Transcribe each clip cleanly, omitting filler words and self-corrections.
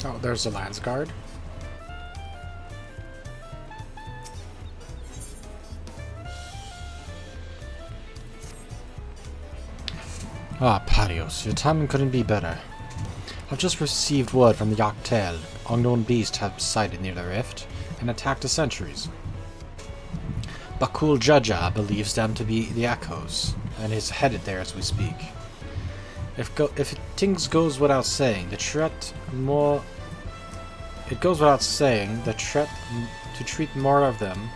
Oh, there's the Lance Guard. Ah, Parios, your timing couldn't be better. I've just received word from the XIV. Unknown beasts have sighted near the rift and attacked the sentries. Sareel Ja believes them to be the echoes, and is headed there as we speak. If things goes without saying, the threat to treat more of them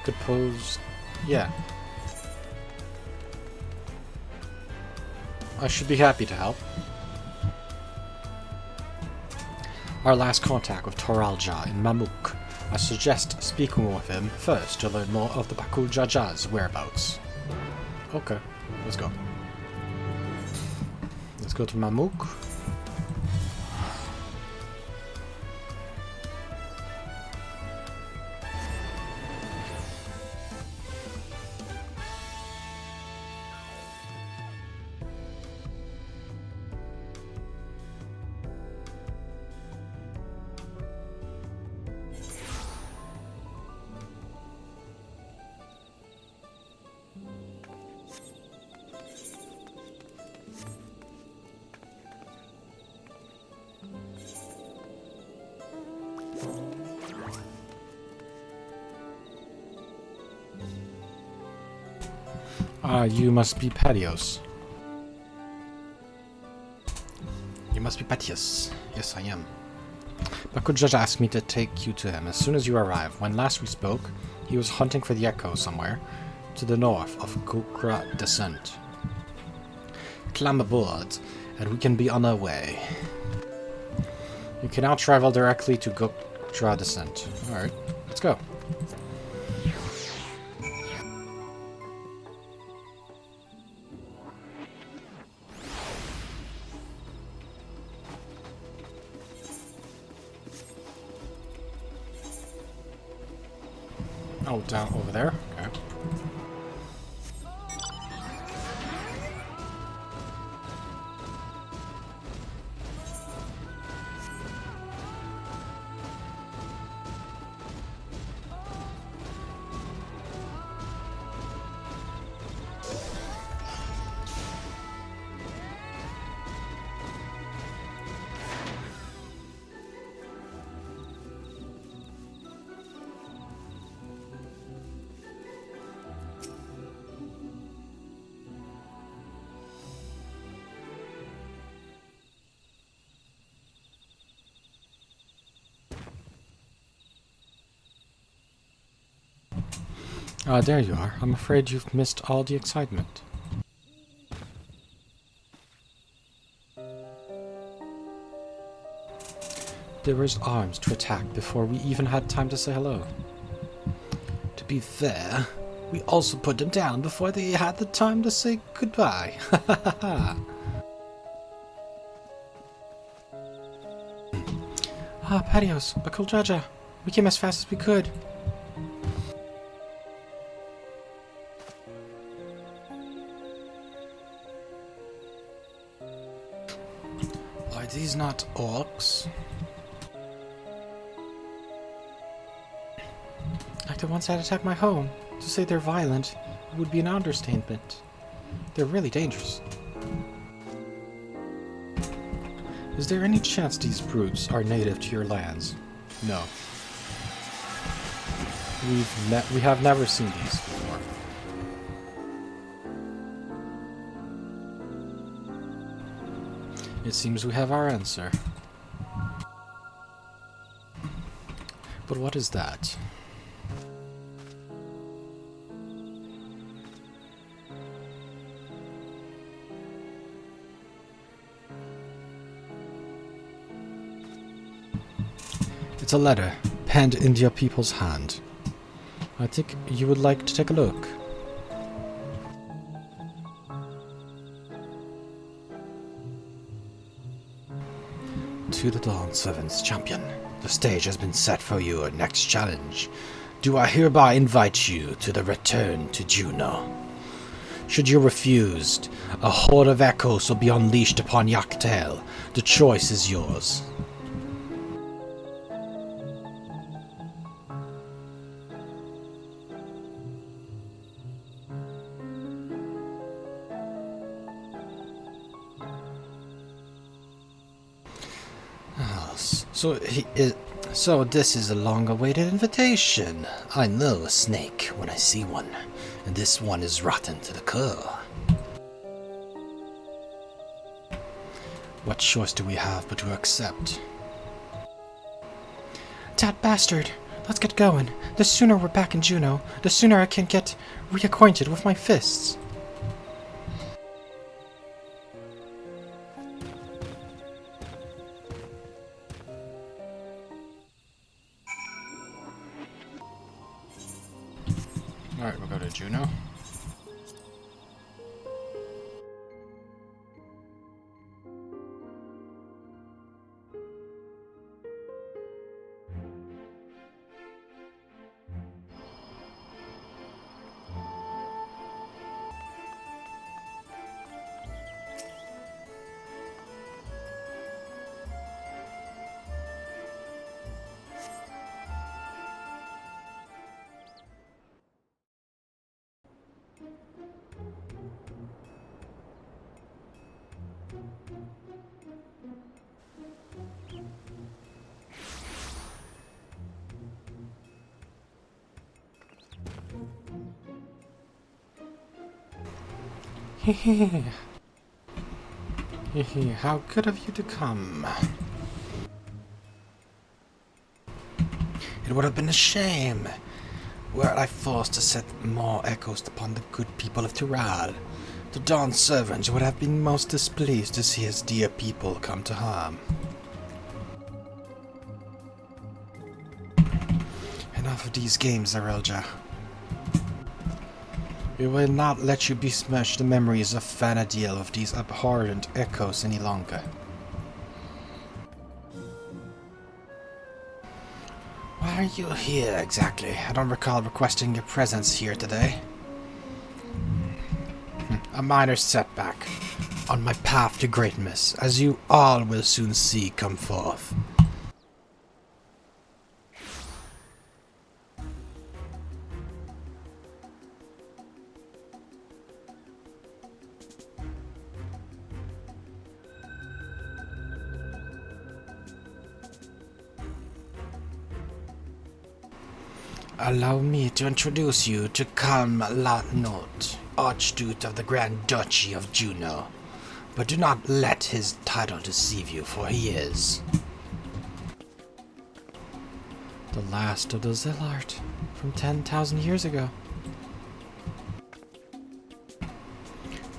could pose... yeah. I should be happy to help. Our last contact with Sareel Ja in Mamuk. I suggest speaking with him first to learn more of the Sareel Ja's whereabouts. Okay, let's go. Let's go to Mamuk. You must be Parios. You must be Patius. Yes, I am. Sareel Ja asked me to take you to him as soon as you arrive. When last we spoke, he was hunting for the echo somewhere to the north of Cactuar descent. Climb aboard, and we can be on our way. You can now travel directly to Cactuar descent. Alright, let's go. Oh, down over there? Okay. There you are. I'm afraid you've missed all the excitement. They raised arms to attack before we even had time to say hello. To be fair, we also put them down before they had the time to say goodbye. Parios, Sareel Ja. We came as fast as we could. Are these not orcs? Like the ones that attacked my home. To say they're violent would be an understatement. They're really dangerous. Is there any chance these brutes are native to your lands? No. We have never seen these before. It seems we have our answer. But what is that? It's a letter, penned in your people's hand. I think you would like to take a look. To the Dawn Servants Champion, the stage has been set for your next challenge. Do I hereby invite you to the return to Juno? Should you refuse, a horde of echoes will be unleashed upon XIV. The choice is yours. Yes. So this is a long-awaited invitation. I know a snake when I see one, and this one is rotten to the core. What choice do we have but to accept? That bastard! Let's get going. The sooner we're back in Juno, the sooner I can get reacquainted with my fists. Alright, we'll go to Juno. Hehe. Hehe, how good of you to come. It would have been a shame were I forced to set more echoes upon the good people of Tyral. The Dawn Servant would have been most displeased to see his dear people come to harm. Enough of these games, Sareel Ja. We will not let you besmirch the memories of Vana'diel of these abhorrent echoes any longer. Why are you here exactly? I don't recall requesting your presence here today. A minor setback on my path to greatness, as you all will soon see come forth. Allow me to introduce you to Vana'diel, Archduke of the Grand Duchy of Juno. But do not let his title deceive you, for he is the last of the Zillart from 10,000 years ago.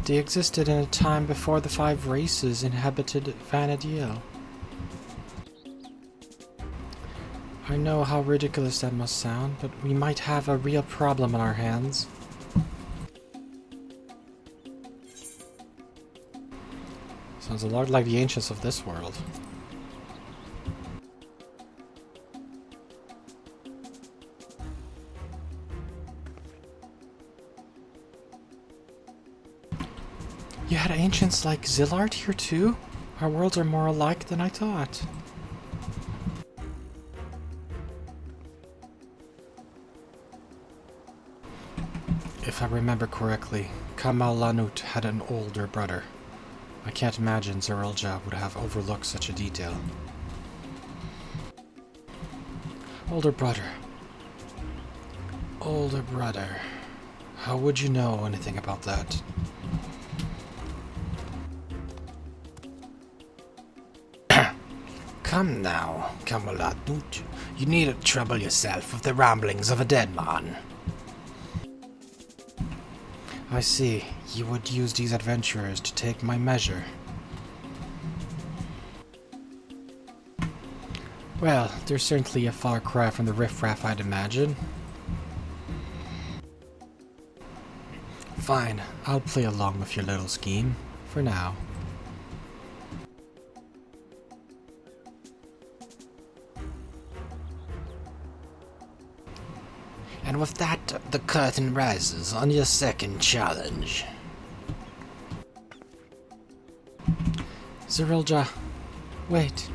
They existed in a time before the 5 races inhabited Vana'diel. I know how ridiculous that must sound, but we might have a real problem on our hands. Sounds a lot like the ancients of this world. You had ancients like Zillart here too? Our worlds are more alike than I thought. If I remember correctly, Vana'diel had an older brother. I can't imagine Sareel Ja would have overlooked such a detail. Older brother. Older brother. How would you know anything about that? Come now, Vana'diel. You needn't trouble yourself with the ramblings of a dead man. I see. You would use these adventurers to take my measure. Well, they're certainly a far cry from the riffraff I'd imagine. Fine, I'll play along with your little scheme, for now. And with that, the curtain rises on your second challenge. Sareel Ja, wait.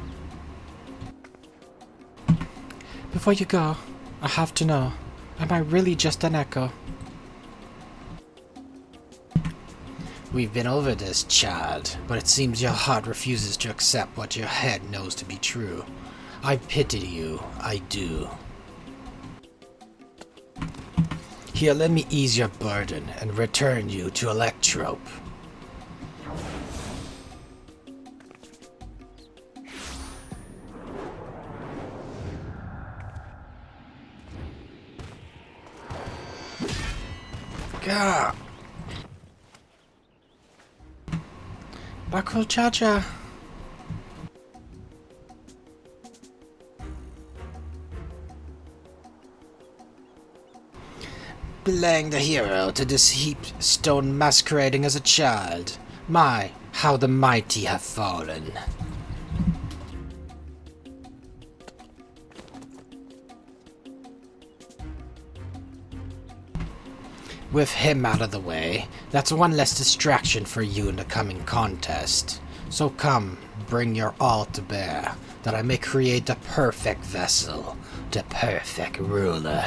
Before you go, I have to know, am I really just an echo? We've been over this, child, but it seems your heart refuses to accept what your head knows to be true. I pity you, I do. Here, let me ease your burden and return you to Electrope. Gah! Bakul Chacha! Belaying the hero to this heaped stone masquerading as a child. My, how the mighty have fallen. With him out of the way, that's one less distraction for you in the coming contest. So come, bring your all to bear, that I may create the perfect vessel, the perfect ruler.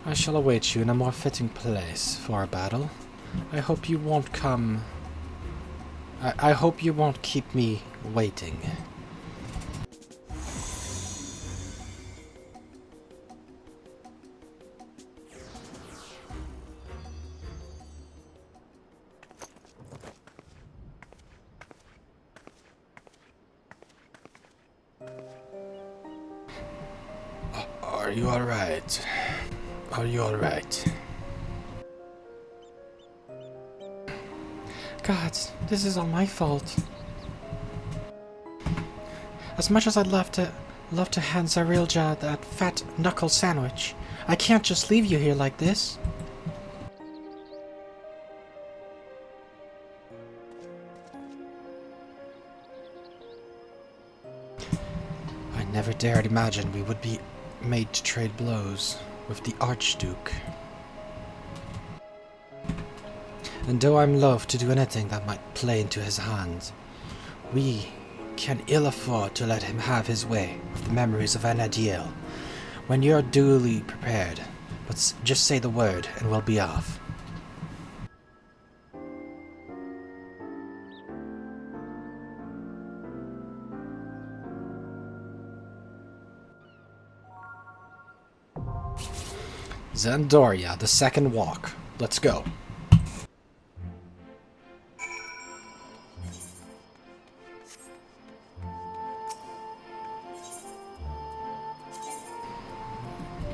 I shall await you in a more fitting place for a battle. I hope you won't come... I hope you won't keep me waiting. Are you alright? Are you alright? God, this is all my fault. As much as I'd love to hand Sareel Ja that fat knuckle sandwich, I can't just leave you here like this. I never dared imagine we would be made to trade blows with the Archduke. And though I'm loath to do anything that might play into his hands, we can ill afford to let him have his way with the memories of Vana'diel. When you're duly prepared, but just say the word and we'll be off. Zandoria, the second walk. Let's go.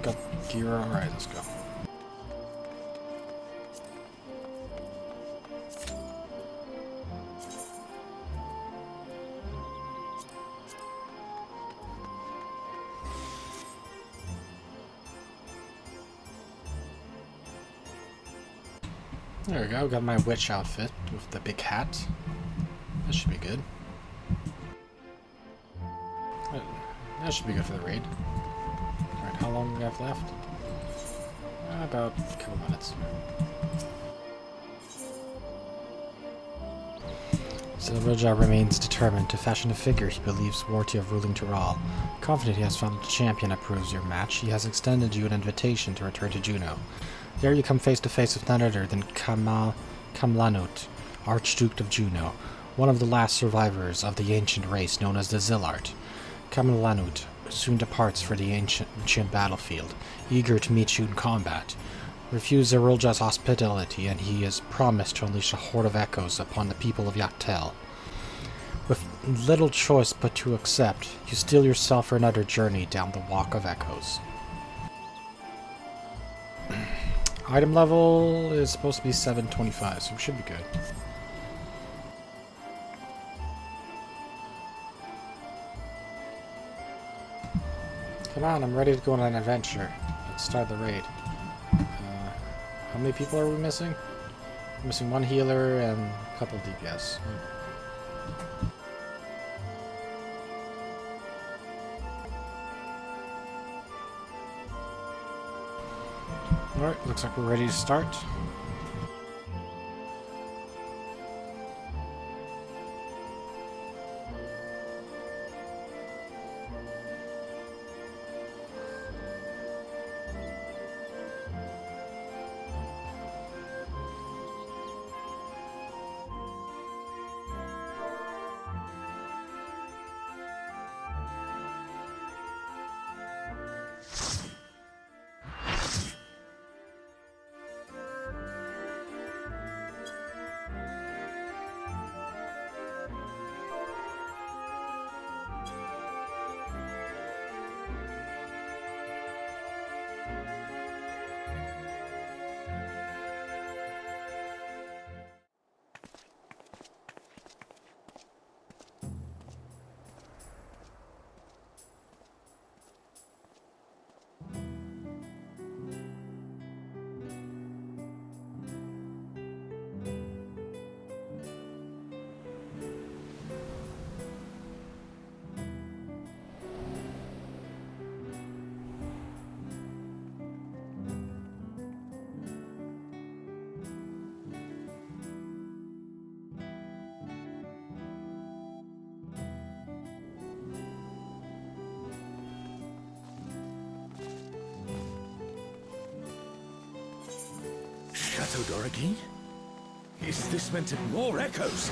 Got gear, alright, let's go. There we go, got my witch outfit with the big hat. That should be good. That should be good for the raid. Alright, how long do we have left? About a couple minutes. Sareel Ja remains determined to fashion a figure he believes worthy of ruling Tyrol. Confident he has found a champion that proves your match, he has extended you an invitation to return to Juno. There you come face to face with none other than Kamlanut, Archduke of Juno, one of the last survivors of the ancient race known as the Zillart. Kamlanut soon departs for the ancient battlefield, eager to meet you in combat. Refuse Sareel Ja's hospitality, and he is promised to unleash a horde of echoes upon the people of Yachtel. With little choice but to accept, you steel yourself for another journey down the Walk of Echoes. Item level is supposed to be 725, so we should be good. Come on, I'm ready to go on an adventure. Let's start the raid. How many people are we missing? We're missing one healer and a couple DPS. Alright, looks like we're ready to start. that Odoragi? Is this meant to be more echoes?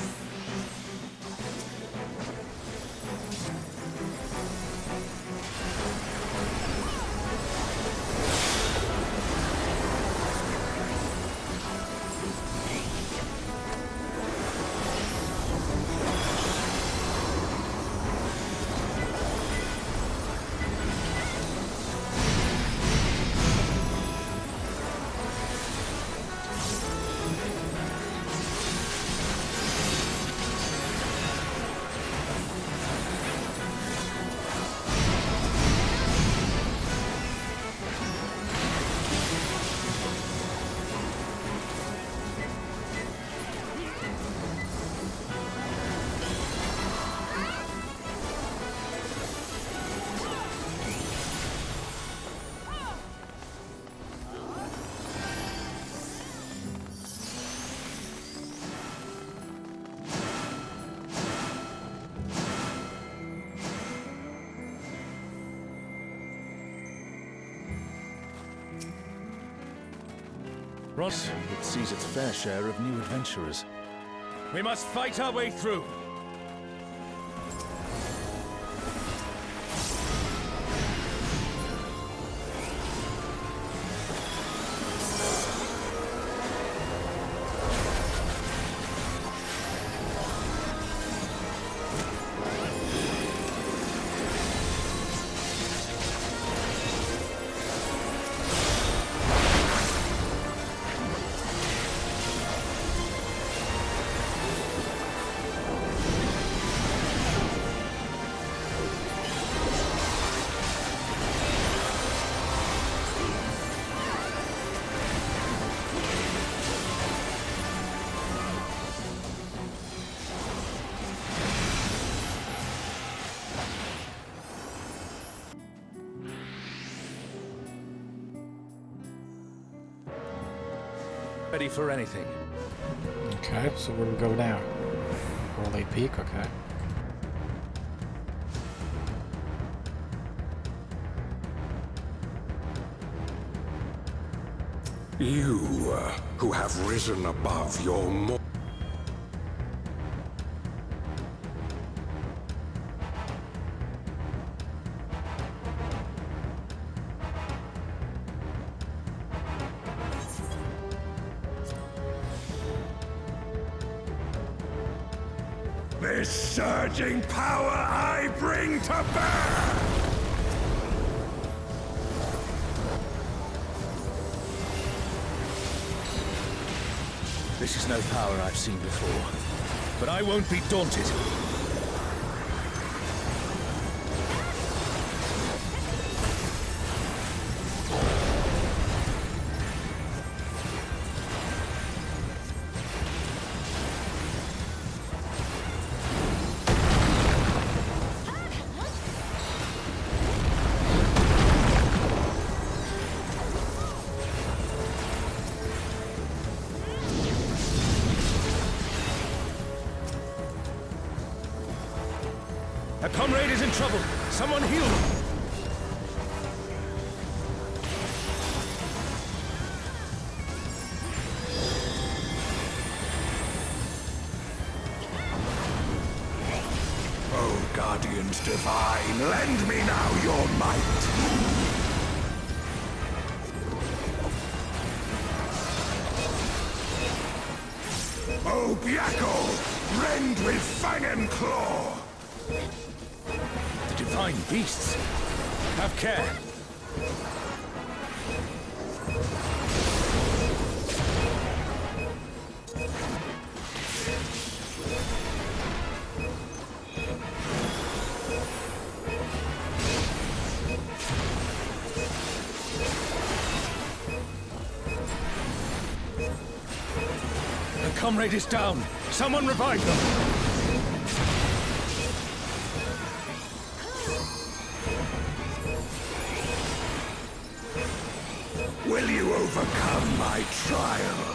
Ross, it sees its fair share of new adventurers. We must fight our way through! Ready for anything. Okay, so where do we go now? Orley Peak, okay. You, who have risen above your This surging power I bring to bear! This is no power I've seen before, but I won't be daunted. A comrade is in trouble. Someone heal him. Oh, Guardians Divine, lend me now your might! Oh, Byakko, rend with fang and claw! The divine beasts. Have care. The comrade is down. Someone revive them. Will you overcome my trial?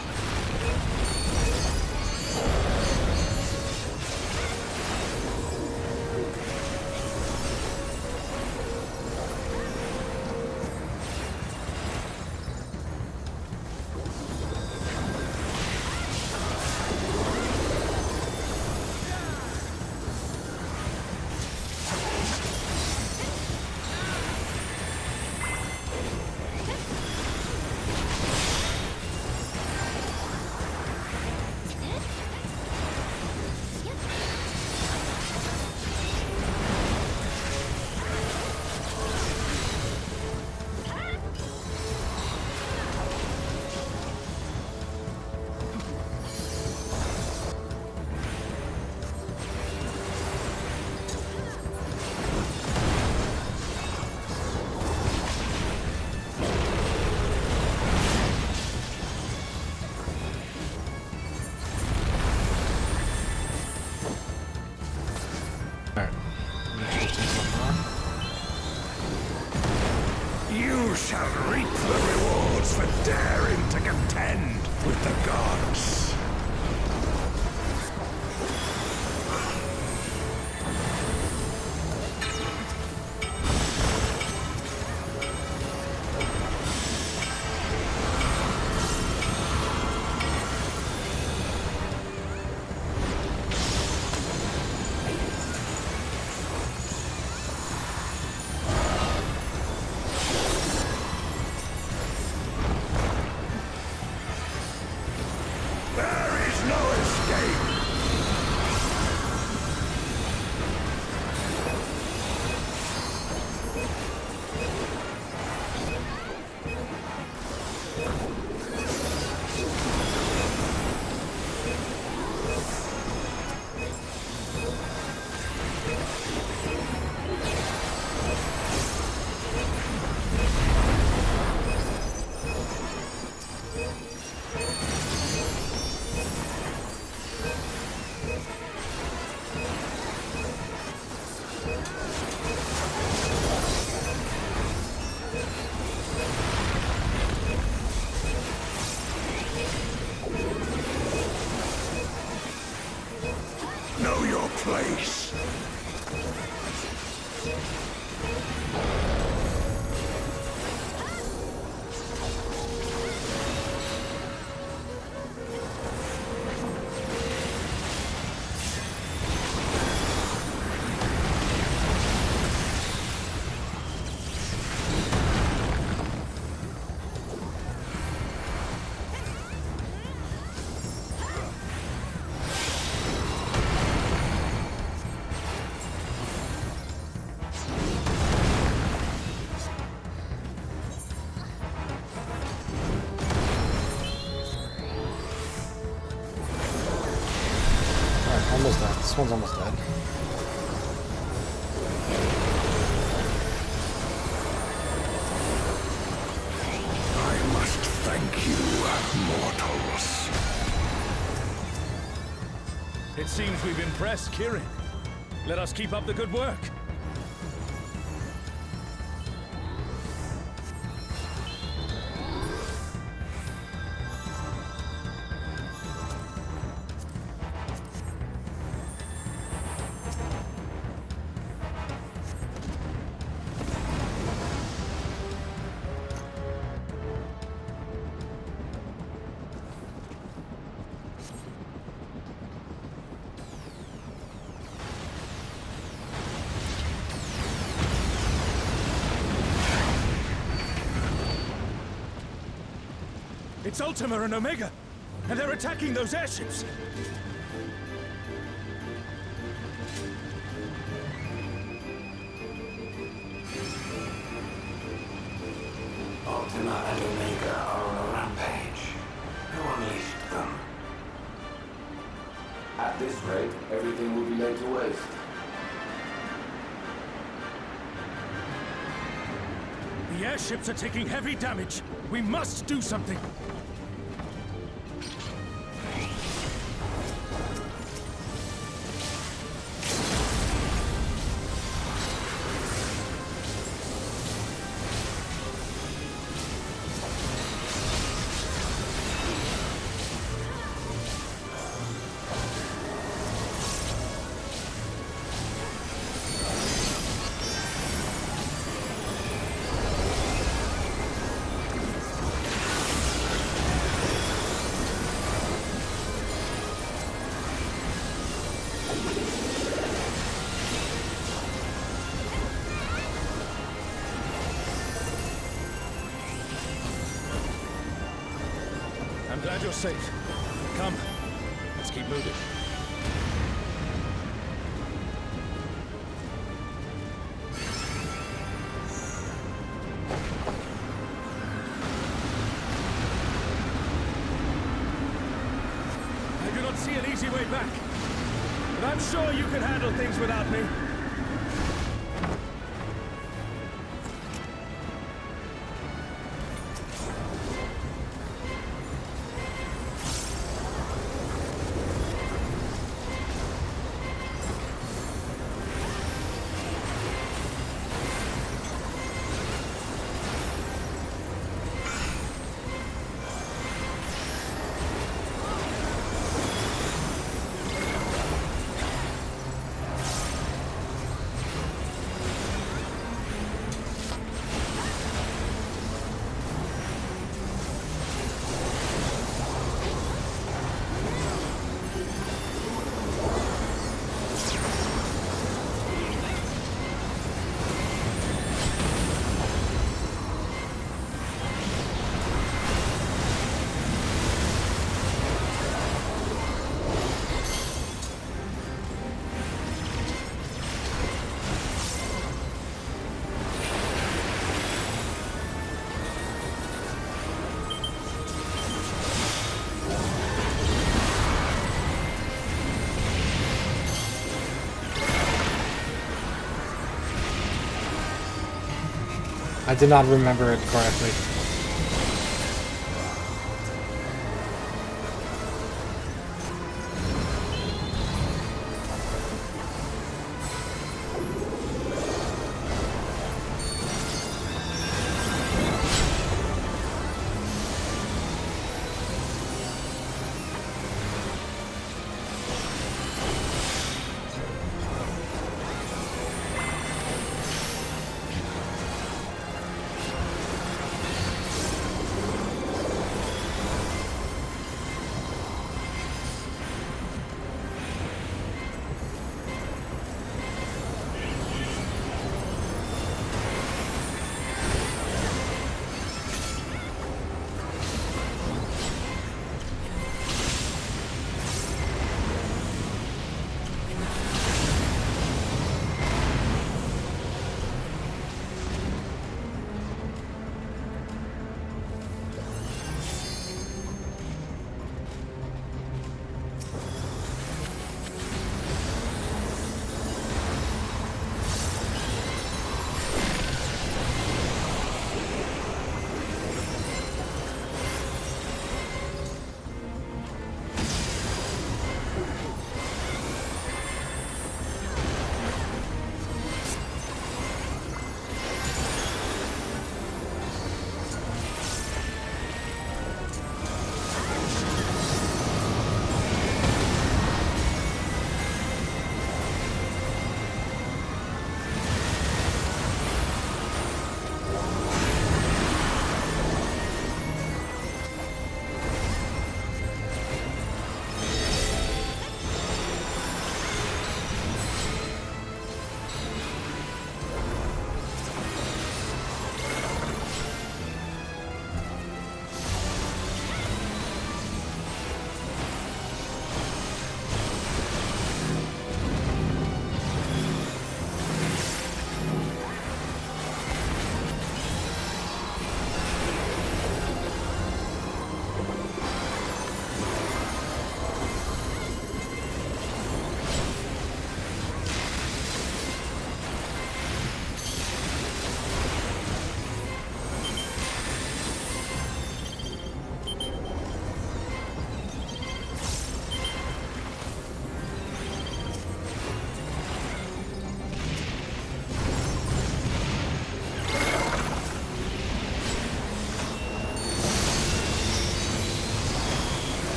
shall reap the rewards for daring to contend with the gods. Know your place. Almost dead. This one's almost dead. I must thank you, mortals. It seems we've impressed Kirin. Let us keep up the good work. It's Ultima and Omega, and they're attacking those airships. Ultima and Omega are on a rampage. Who unleashed them? At this rate, everything will be laid to waste. The airships are taking heavy damage. We must do something. I'm glad you're safe. Come, let's keep moving. I do not see an easy way back, but I'm sure you can handle things without me. I did not remember it correctly.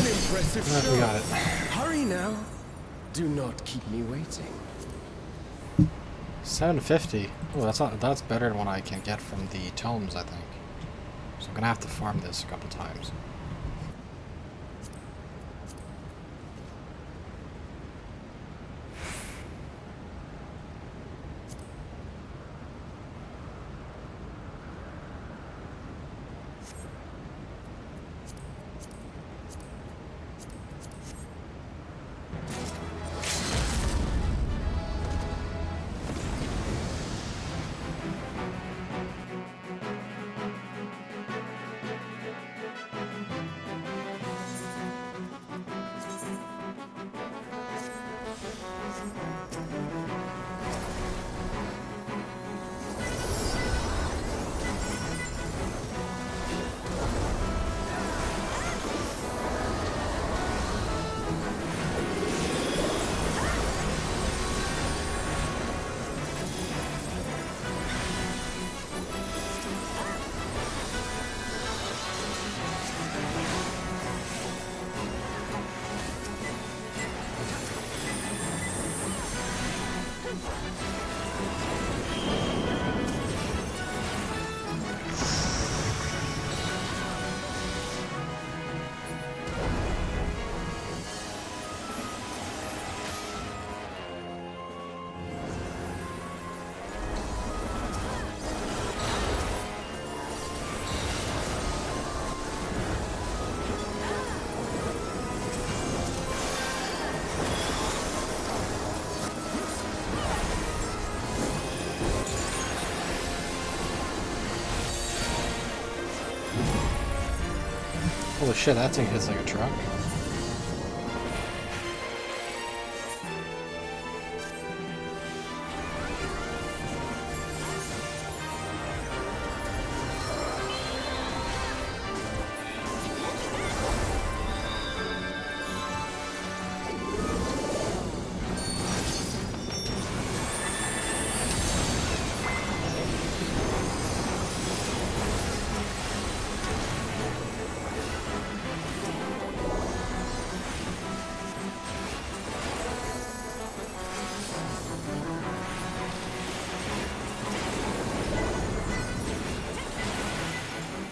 An impressive show. We got it. Hurry now. Do not keep me waiting. 750. Oh, that's better than what I can get from the tomes, I think. So I'm gonna have to farm this a couple times. Holy shit, that thing hits like a truck.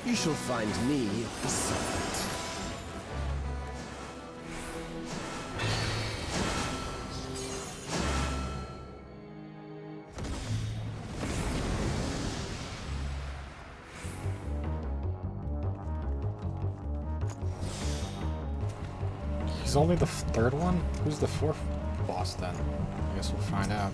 You shall find me at the summit. He's only the third one? Who's the fourth boss then? I guess we'll find out.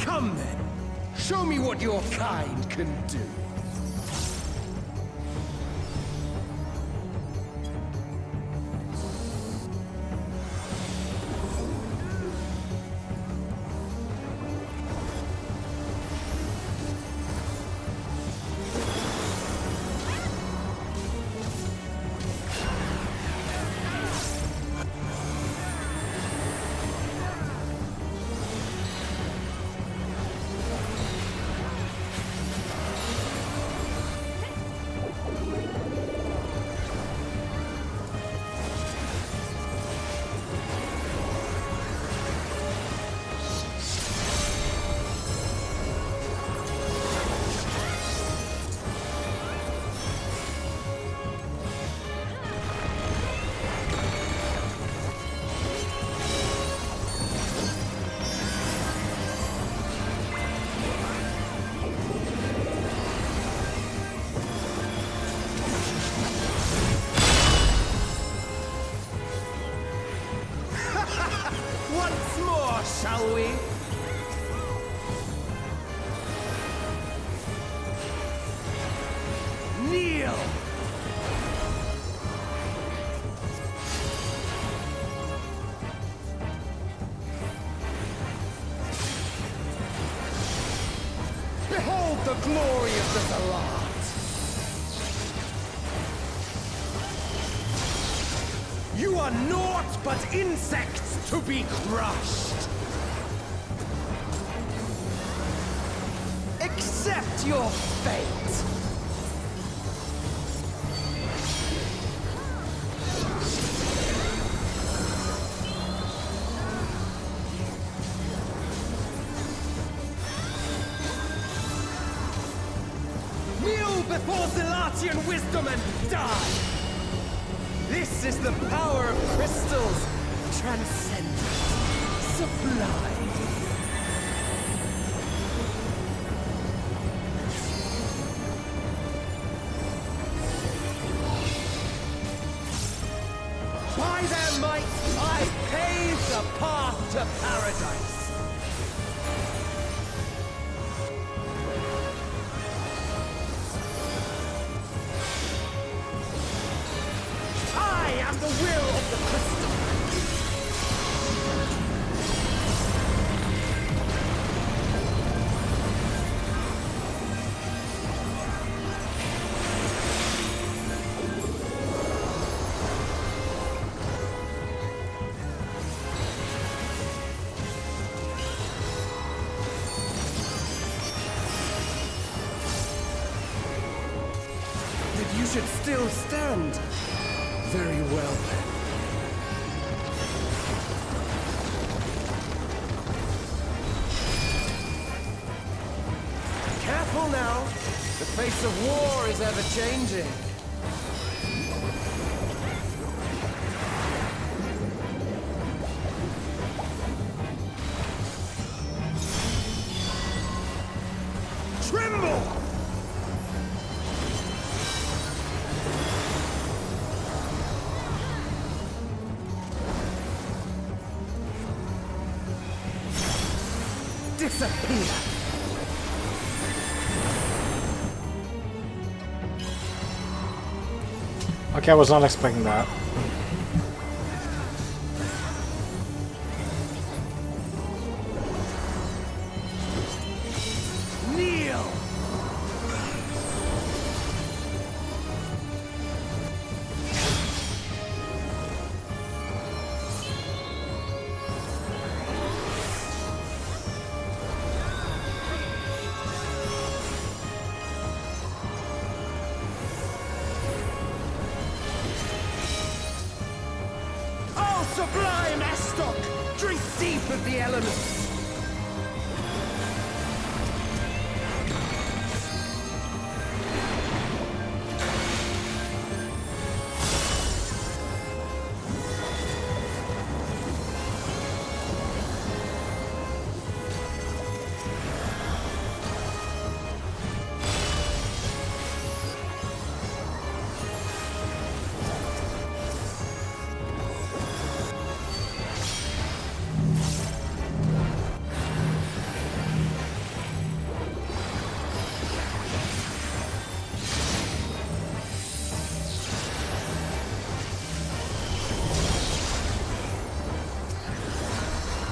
Come then, show me what your kind can do. Once more, shall we? Kneel! the glory of the Zalat. You are naught but insects to be crushed. Accept your fate. Before Zalatian wisdom and die! This is the power of crystals, transcendent, sublime. By their might, I pave the path to paradise. The will of the crystal. That you should still stand. Very well, then. Careful now. The face of war is ever-changing. Tremble! Disappear! Okay, I was not expecting that. Kneel! Sublime Astok! Drink deep of the elements!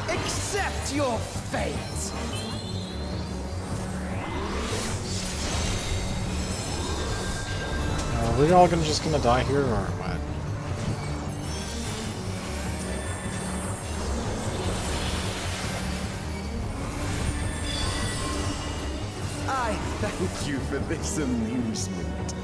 Accept your fate! Are we all just gonna die here, or what? I thank you for this amusement.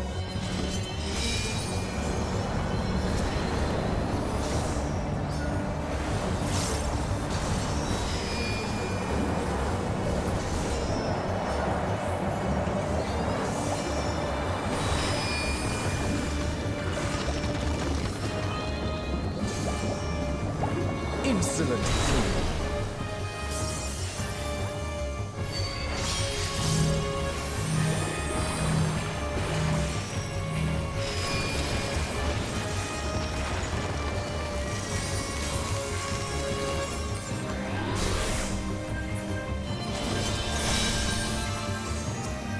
Insolent fool.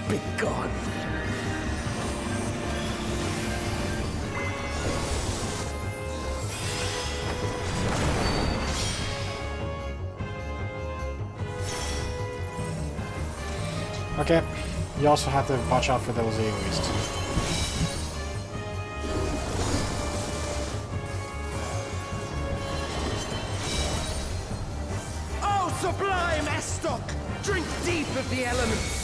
Begone. Okay. You also have to watch out for those AoEs too. Oh, sublime Estoc! Drink deep of the elements!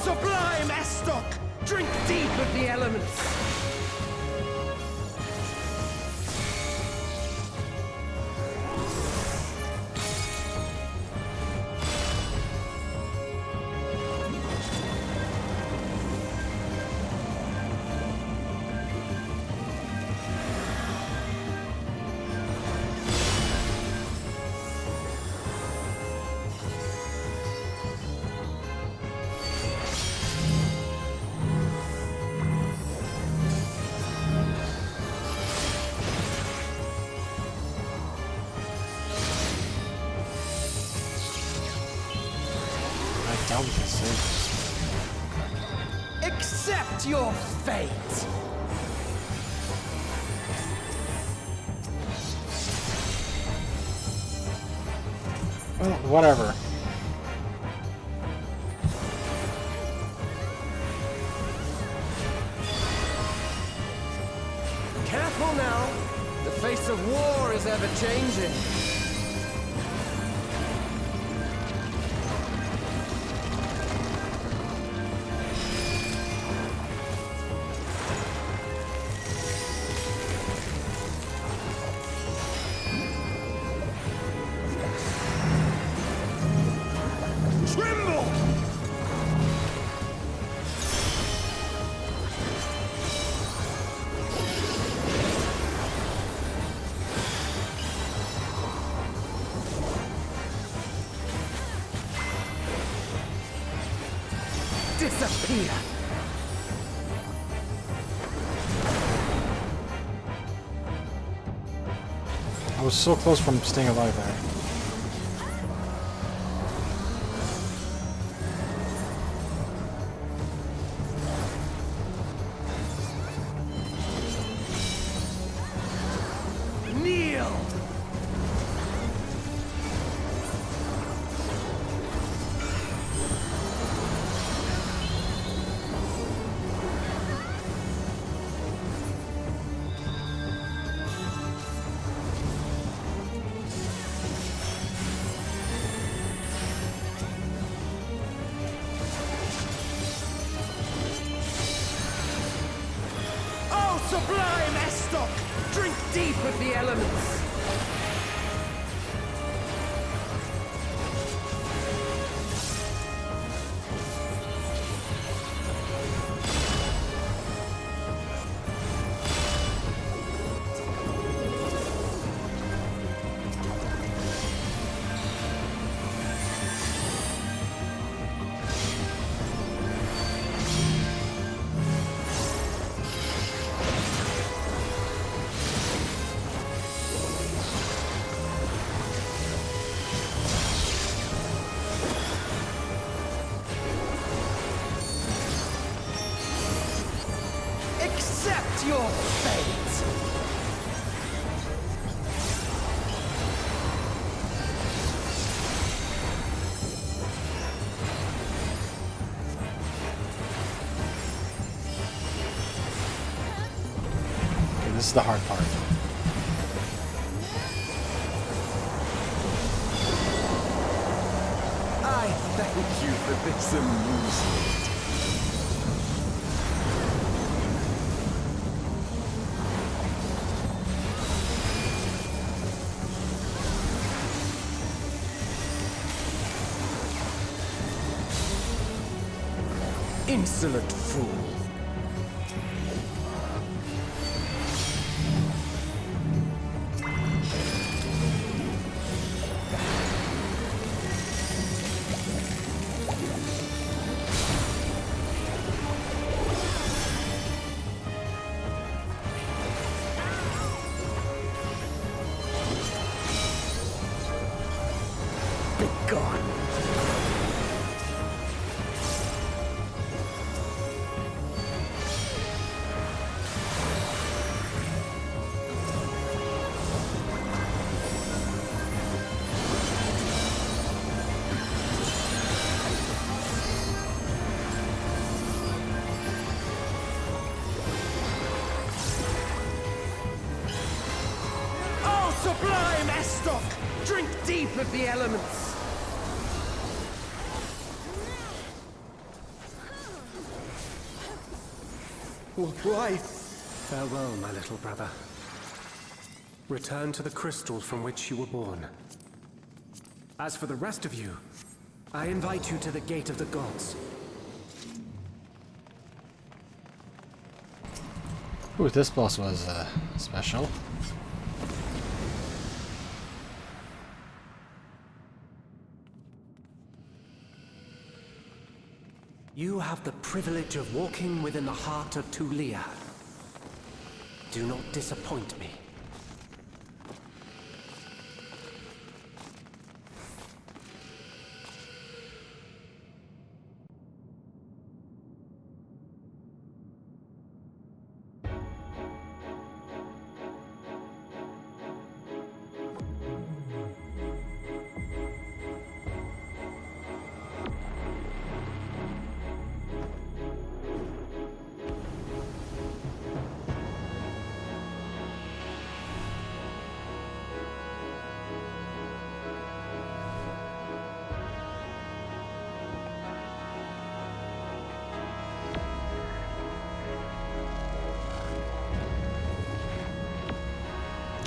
Sublime Estoc! Drink deep of the elements! I doubt we can save this. Accept your fate! Well, whatever. Careful now! The face of war is ever changing. Disappear! I was so close from staying alive there. Sublime Estoc! Drink deep of the elements! Accept your fate! Okay, this is the hard part. I thank you for this amusement. Insolent fool. Be gone. Oh, sublime Estoc! Drink deep of the elements! Why? Farewell, my little brother. Return to the crystal from which you were born. As for the rest of you, I invite you to the Gate of the Gods. Ooh, this boss was special. You have the privilege of walking within the heart of Tulia. Do not disappoint me.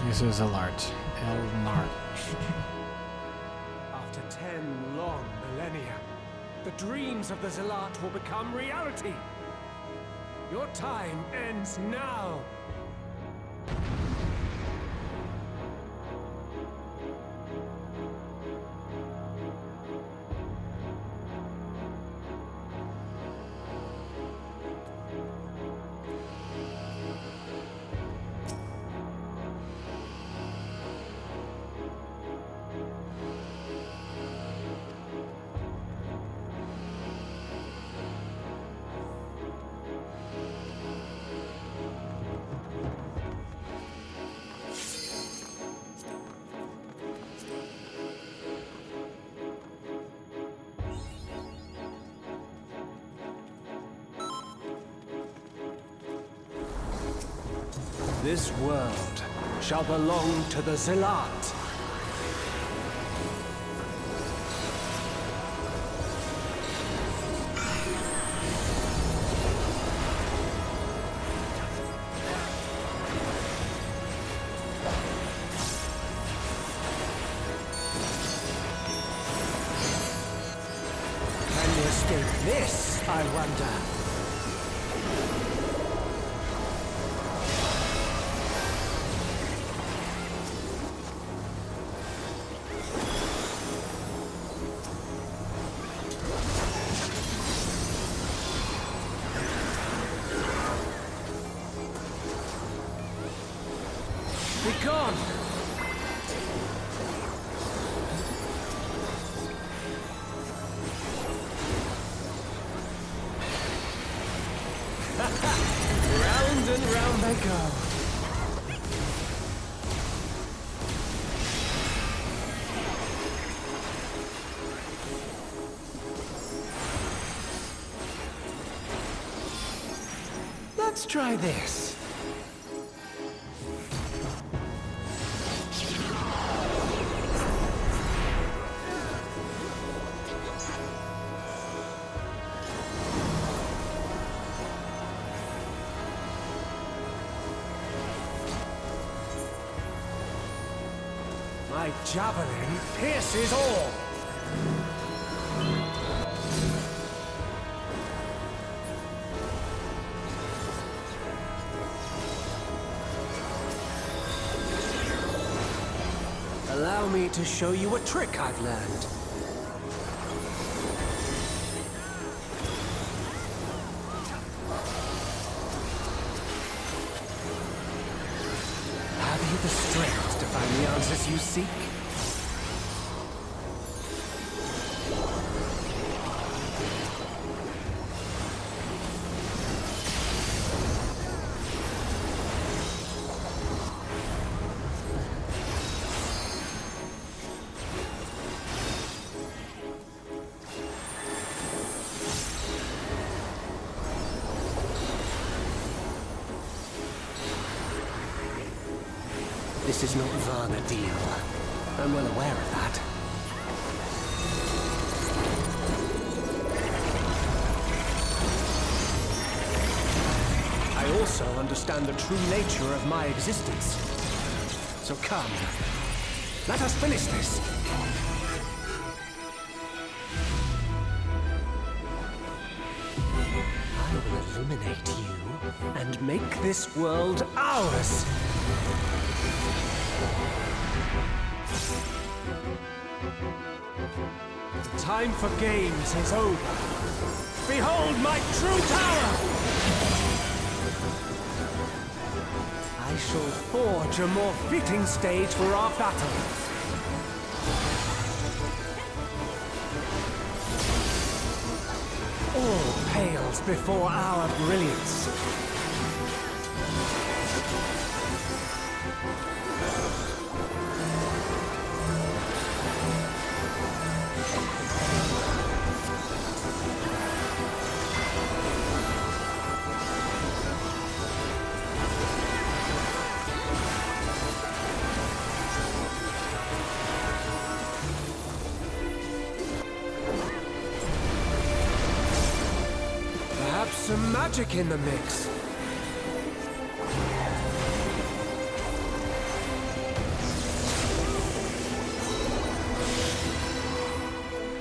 This is Elnart. After 10 long millennia, the dreams of the Zealot will become reality. Your time ends now. This world shall belong to the Zealot. Can you escape this, I wonder? Be gone! Round and round they go. Let's try this. My javelin pierces all. me to show you a trick I've learned. Have you the strength to find the answers you seek? This is not Vana'diel. I'm well aware of that. I also understand the true nature of my existence. So come, let us finish this. I will illuminate you and make this world ours. The time for games is over. Behold my true tower! I shall forge a more fitting stage for our battle. All pales before our brilliance. Some magic in the mix.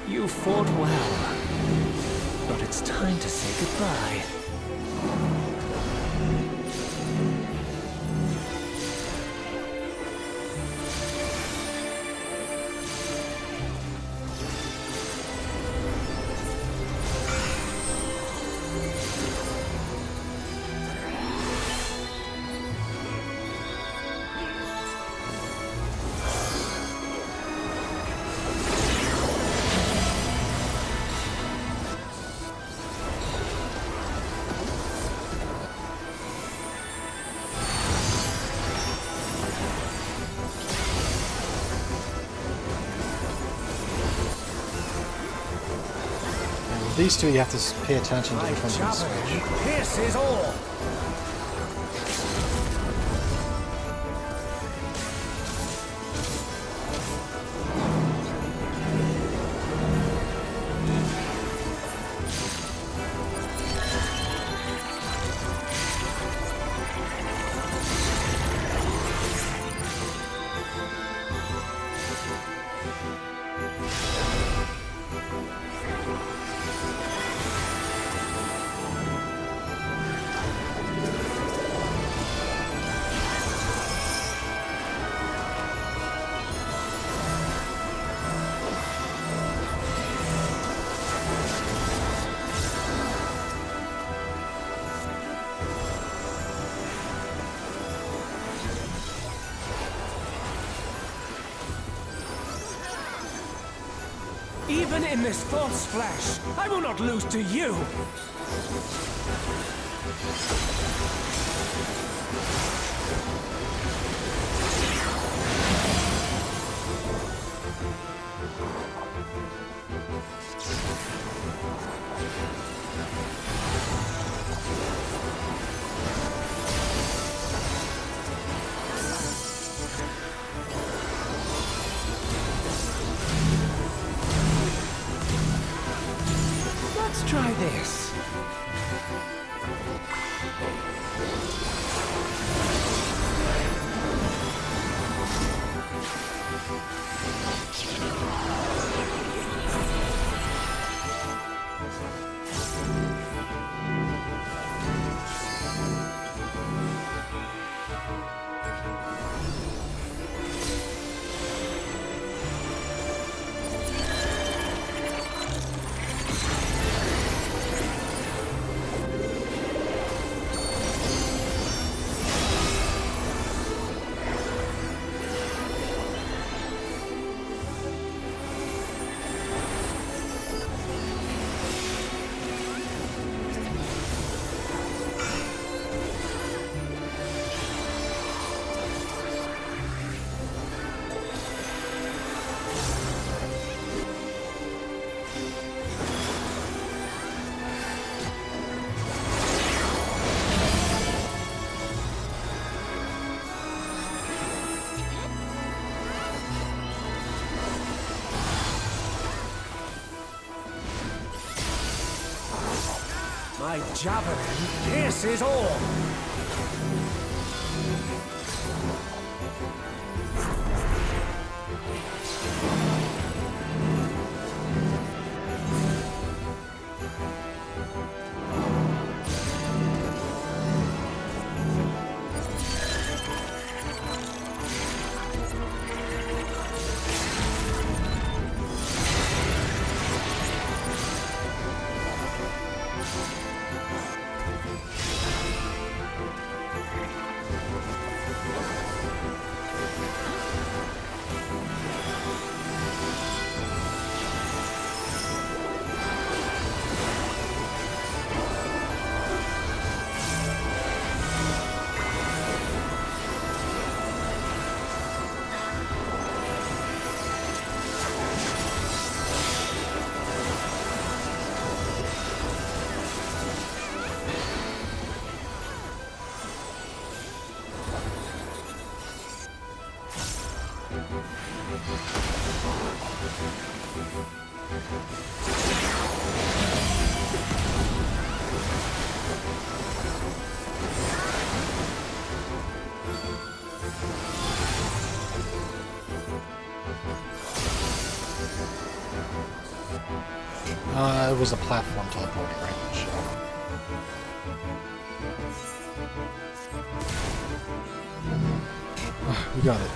You fought well, but it's time to say goodbye. These two you have to pay attention to which one's going to switch. Pierces all. Even in this false flesh, I will not lose to you! Let's try this. My javelin pierces all! It was a platform teleporting range. We got it.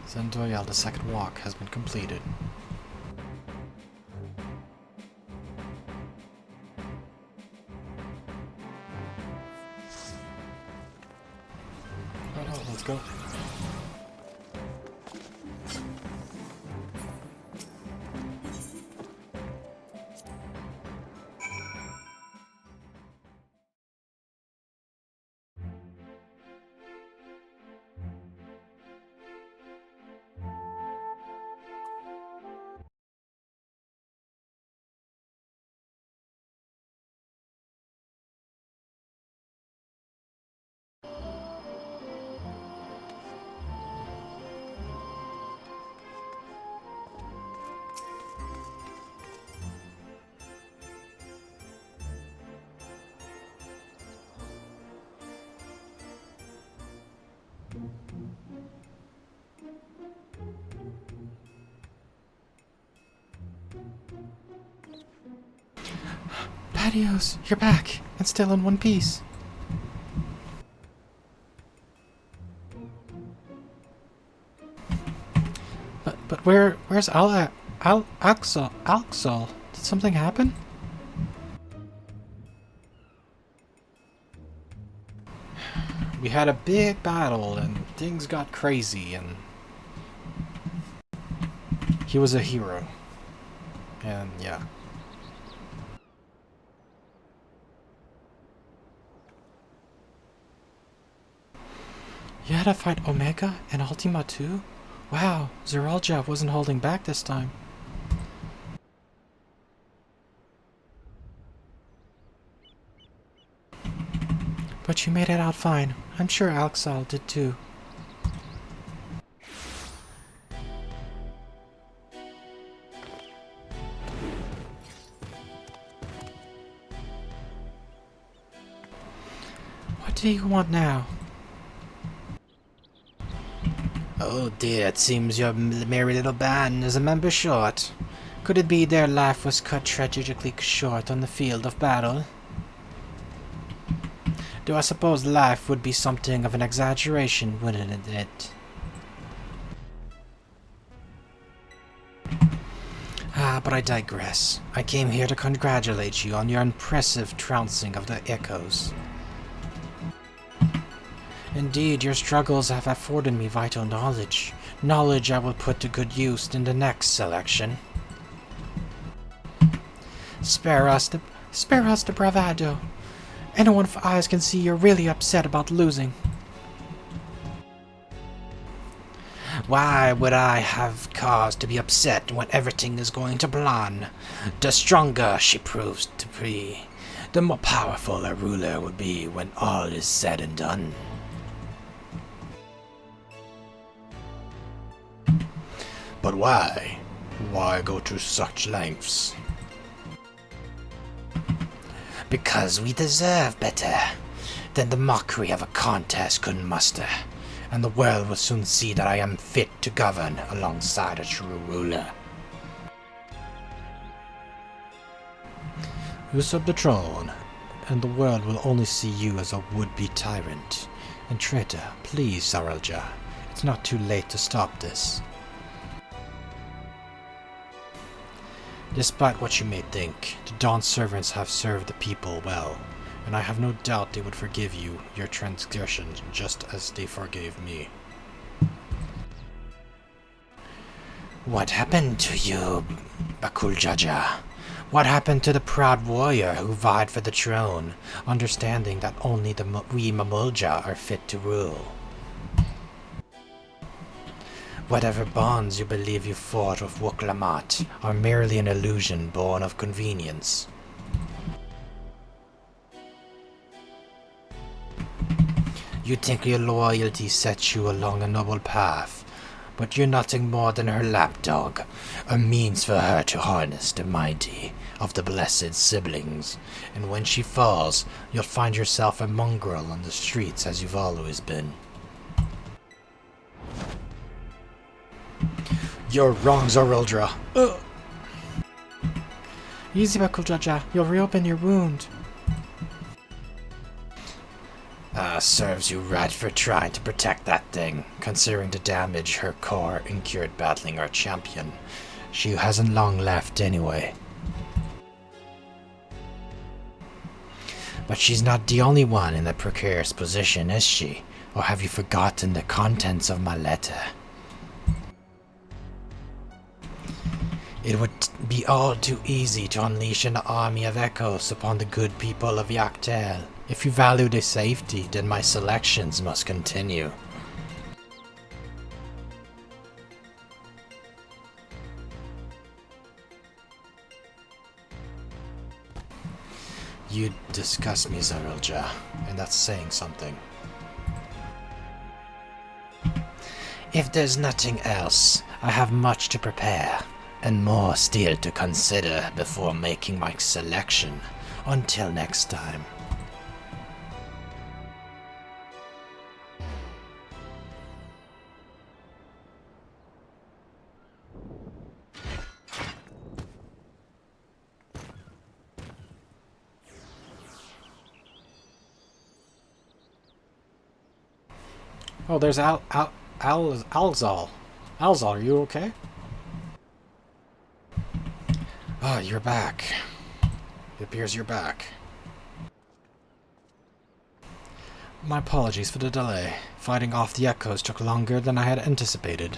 Vana'diel, the second walk has been completed. Alright, let's go. Patios, you're back, and still in one piece. But where's Alxol? Did something happen? We had a big battle, and things got crazy, and he was a hero. And yeah. You had to fight Omega and Ultima too? Wow, Sareel Ja wasn't holding back this time. But you made it out fine. I'm sure Alxol did too. What do you want now? Oh dear, it seems your merry little band is a member short. Could it be their life was cut tragically short on the field of battle? Though I suppose life would be something of an exaggeration, wouldn't it? Ah, but I digress. I came here to congratulate you on your impressive trouncing of the echoes. Indeed, your struggles have afforded me vital knowledge. Knowledge I will put to good use in the next selection. Spare us the bravado. Anyone with eyes can see you're really upset about losing. Why would I have cause to be upset when everything is going to plan? The stronger she proves to be, the more powerful a ruler will be when all is said and done. But why? Why go to such lengths? Because we deserve better than the mockery of a contest could muster, and the world will soon see that I am fit to govern alongside a true ruler. Usurp the throne, and the world will only see you as a would-be tyrant. And traitor, please, Sareel Ja, it's not too late to stop this. Despite what you may think, the Dawn servants have served the people well, and I have no doubt they would forgive you your transgressions just as they forgave me. What happened to you, Bakuljaja? What happened to the proud warrior who vied for the throne, understanding that only we Mamulja are fit to rule? Whatever bonds you believe you fought with Wuklamat are merely an illusion born of convenience. You think your loyalty sets you along a noble path, but you're nothing more than her lapdog, a means for her to harness the mighty of the blessed siblings, and when she falls, you'll find yourself a mongrel on the streets as you've always been. You're wrong, Sareel Ja. Easy, Bakuljaja. You'll reopen your wound. Serves you right for trying to protect that thing, considering the damage her core incurred battling our champion. She hasn't long left anyway. But she's not the only one in a precarious position, is she? Or have you forgotten the contents of my letter? It would be all too easy to unleash an army of echoes upon the good people of XIV. If you value their safety, then my selections must continue. You disgust me, Sareel Ja, and that's saying something. If there's nothing else, I have much to prepare, and more still to consider before making my selection. Until next time. Oh, there's Alzal. Alzal, are you okay? Oh, you're back. It appears you're back. My apologies for the delay. Fighting off the echoes took longer than I had anticipated.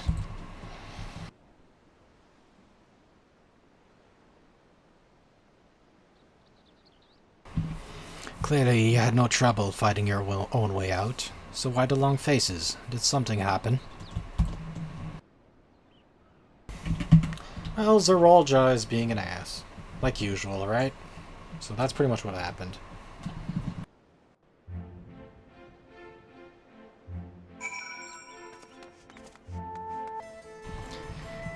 Clearly, you had no trouble fighting your own way out. So why the long faces? Did something happen? Well, Sareel Ja is being an ass. Like usual, right? So that's pretty much what happened.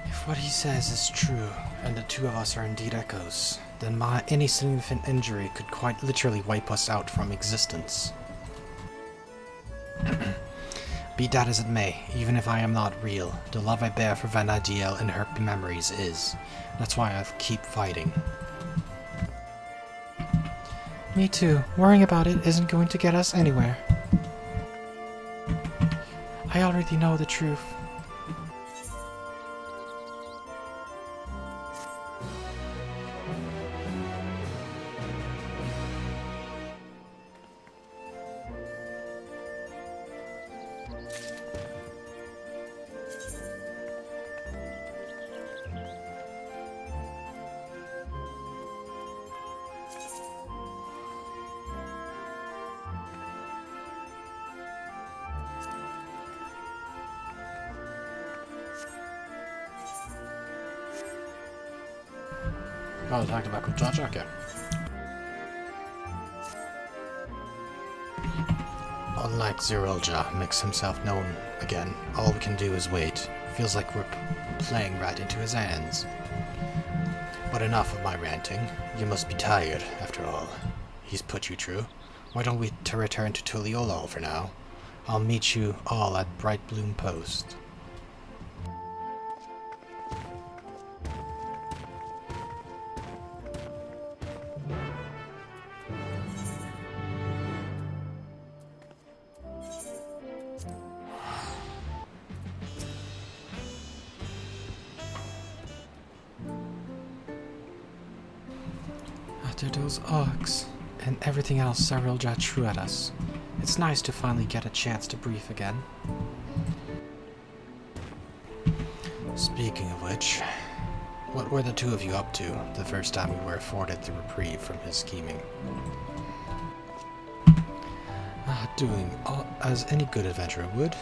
If what he says is true, and the two of us are indeed echoes, then any significant injury could quite literally wipe us out from existence. Be that as it may, even if I am not real, the love I bear for Vana'diel and her memories is. That's why I'll keep fighting. Me too. Worrying about it isn't going to get us anywhere. I already know the truth. Oh, I talked about Cactuar, okay. Unlike Sareel Ja makes himself known again, all we can do is wait. Feels like we're playing right into his hands. But enough of my ranting. You must be tired, after all. He's put you through. Why don't we return to Tuliolol for now? I'll meet you all at Bright Bloom Post. After those orcs and everything else Sareel Ja threw at us, it's nice to finally get a chance to breathe again. Speaking of which, what were the two of you up to the first time we were afforded the reprieve from his scheming? Doing as any good adventurer would.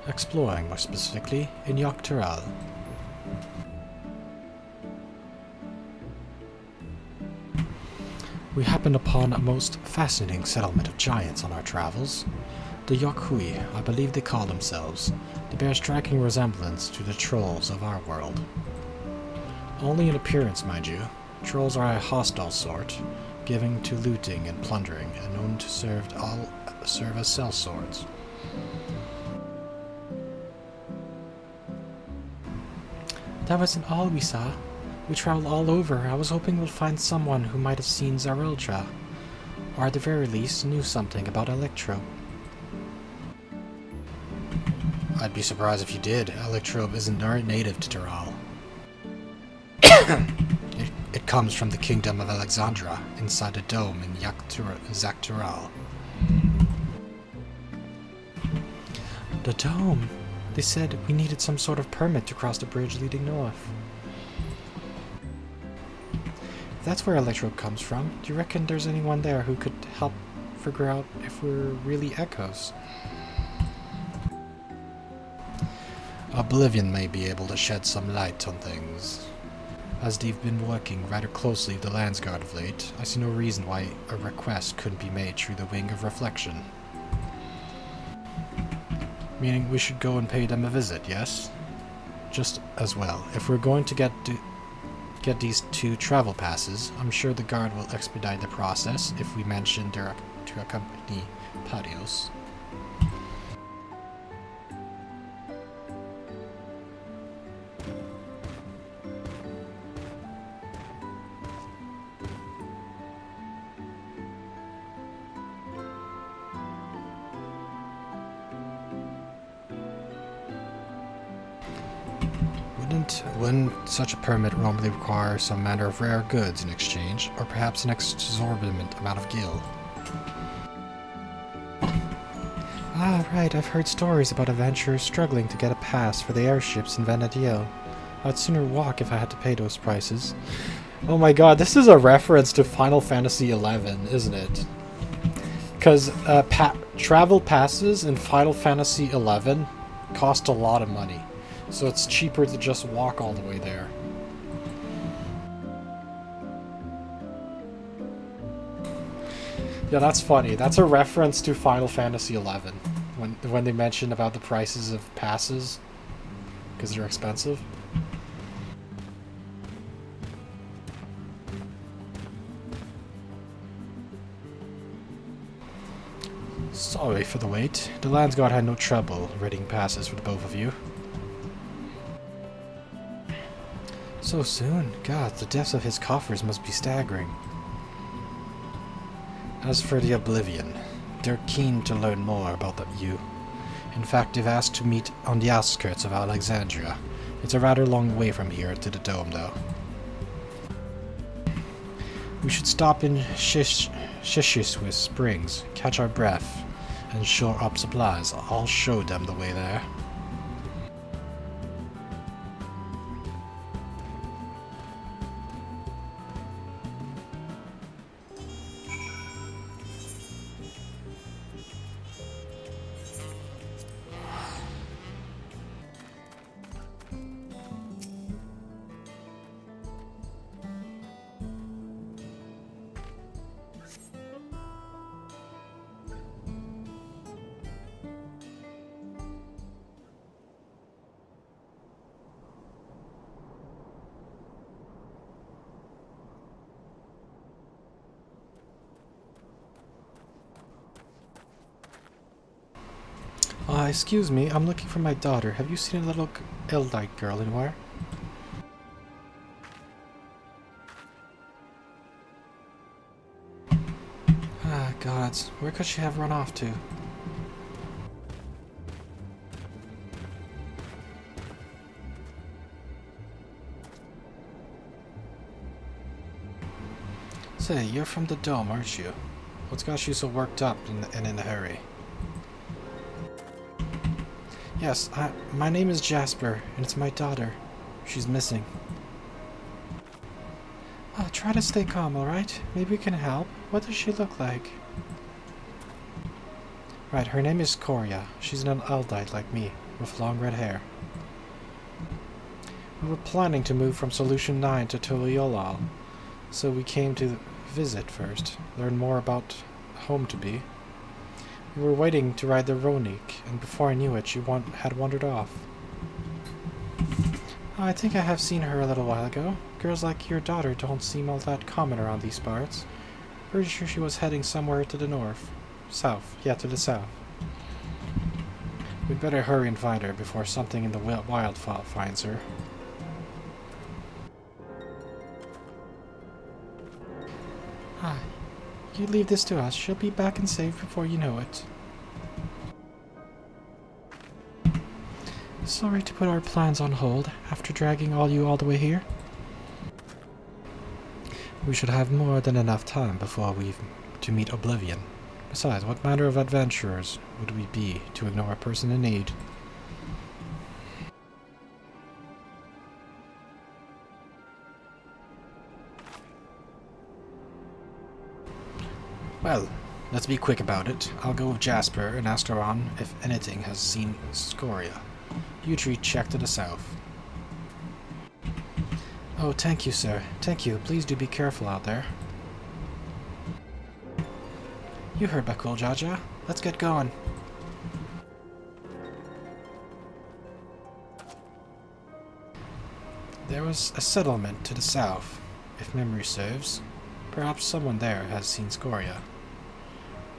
Exploring, more specifically, in Cactuar. We happened upon a most fascinating settlement of giants on our travels. The Yokhui, I believe they call themselves. They bear striking resemblance to the trolls of our world. Only in appearance, mind you. Trolls are a hostile sort, giving to looting and plundering, and known to serve as sellswords. That wasn't all we saw. We traveled all over. I was hoping we'll find someone who might have seen Sareel Ja, or at the very least knew something about Electrope. I'd be surprised if you did. Electrope isn't native to Dural. It comes from the kingdom of Alexandra, inside a dome in Cactuar. The dome? They said we needed some sort of permit to cross the bridge leading north. If that's where Electrope comes from, do you reckon there's anyone there who could help figure out if we're really echoes? Oblivion may be able to shed some light on things. As they've been working rather closely with the Landsguard of late, I see no reason why a request couldn't be made through the Wing of Reflection. Meaning we should go and pay them a visit, yes? Just as well. If we're going to get these 2 travel passes, I'm sure the guard will expedite the process if we mention to accompany Padios. Wouldn't such a permit normally require some manner of rare goods in exchange, or perhaps an exorbitant amount of gil? Ah, right, I've heard stories about adventurers struggling to get a pass for the airships in Vana'diel. I'd sooner walk if I had to pay those prices. Oh my god, this is a reference to Final Fantasy XI, isn't it? Because travel passes in Final Fantasy XI cost a lot of money. So it's cheaper to just walk all the way there. Yeah, that's funny. That's a reference to Final Fantasy XI. When they mention about the prices of passes. Because they're expensive. Sorry for the wait. The Landsguard had no trouble ridding passes for the both of you. So soon? God, the depths of his coffers must be staggering. As for the Oblivion, they're keen to learn more about you. In fact, they've asked to meet on the outskirts of Alexandria. It's a rather long way from here to the dome, though. We should stop in Shishiswis Springs, catch our breath, and shore up supplies. I'll show them the way there. Excuse me, I'm looking for my daughter. Have you seen a little Eldite girl anywhere? Ah, gods. Where could she have run off to? Say, you're from the Dome, aren't you? What's got you so worked up and in a hurry? Yes, my name is Jasper, and it's my daughter. She's missing. Try to stay calm, alright? Maybe we can help. What does she look like? Right, her name is Coria. She's an Eldite like me, with long red hair. We were planning to move from Solution 9 to Tuliolal, so we came to visit first, learn more about home to be. We were waiting to ride the Ronik, and before I knew it, she had wandered off. I think I have seen her a little while ago. Girls like your daughter don't seem all that common around these parts. Pretty sure she was heading somewhere to the north. South. Yeah, to the south. We'd better hurry and find her before something in the wild finds her. You leave this to us. She'll be back and safe before you know it. Sorry to put our plans on hold after dragging you all the way here. We should have more than enough time before to meet Oblivion. Besides, what manner of adventurers would we be to ignore a person in need? Well, let's be quick about it. I'll go with Jasper and ask Aron if anything has seen Scoria. You three check to the south. Oh, thank you, sir. Thank you. Please do be careful out there. You heard Bakul Jaja. Let's get going. There was a settlement to the south, if memory serves. Perhaps someone there has seen Scoria.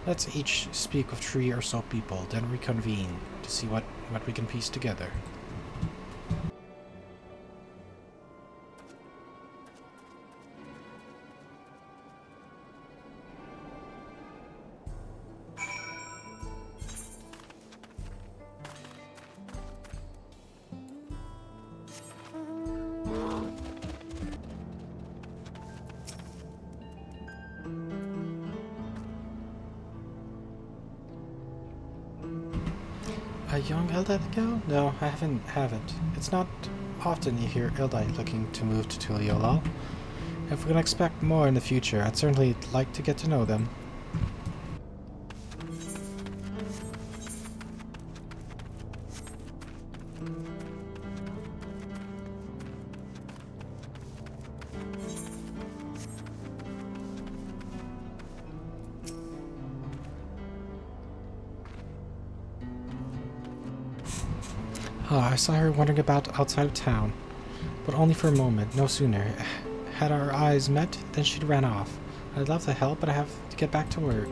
Let's each speak with 3 or so people, then reconvene to see what we can piece together. A young Eldite girl? No, I haven't. It's not often you hear Eldite looking to move to Tuliolal. If we can expect more in the future, I'd certainly like to get to know them. I saw her wandering about outside of town, but only for a moment, no sooner. Had our eyes met, then she ran off. I'd love to help, but I have to get back to work.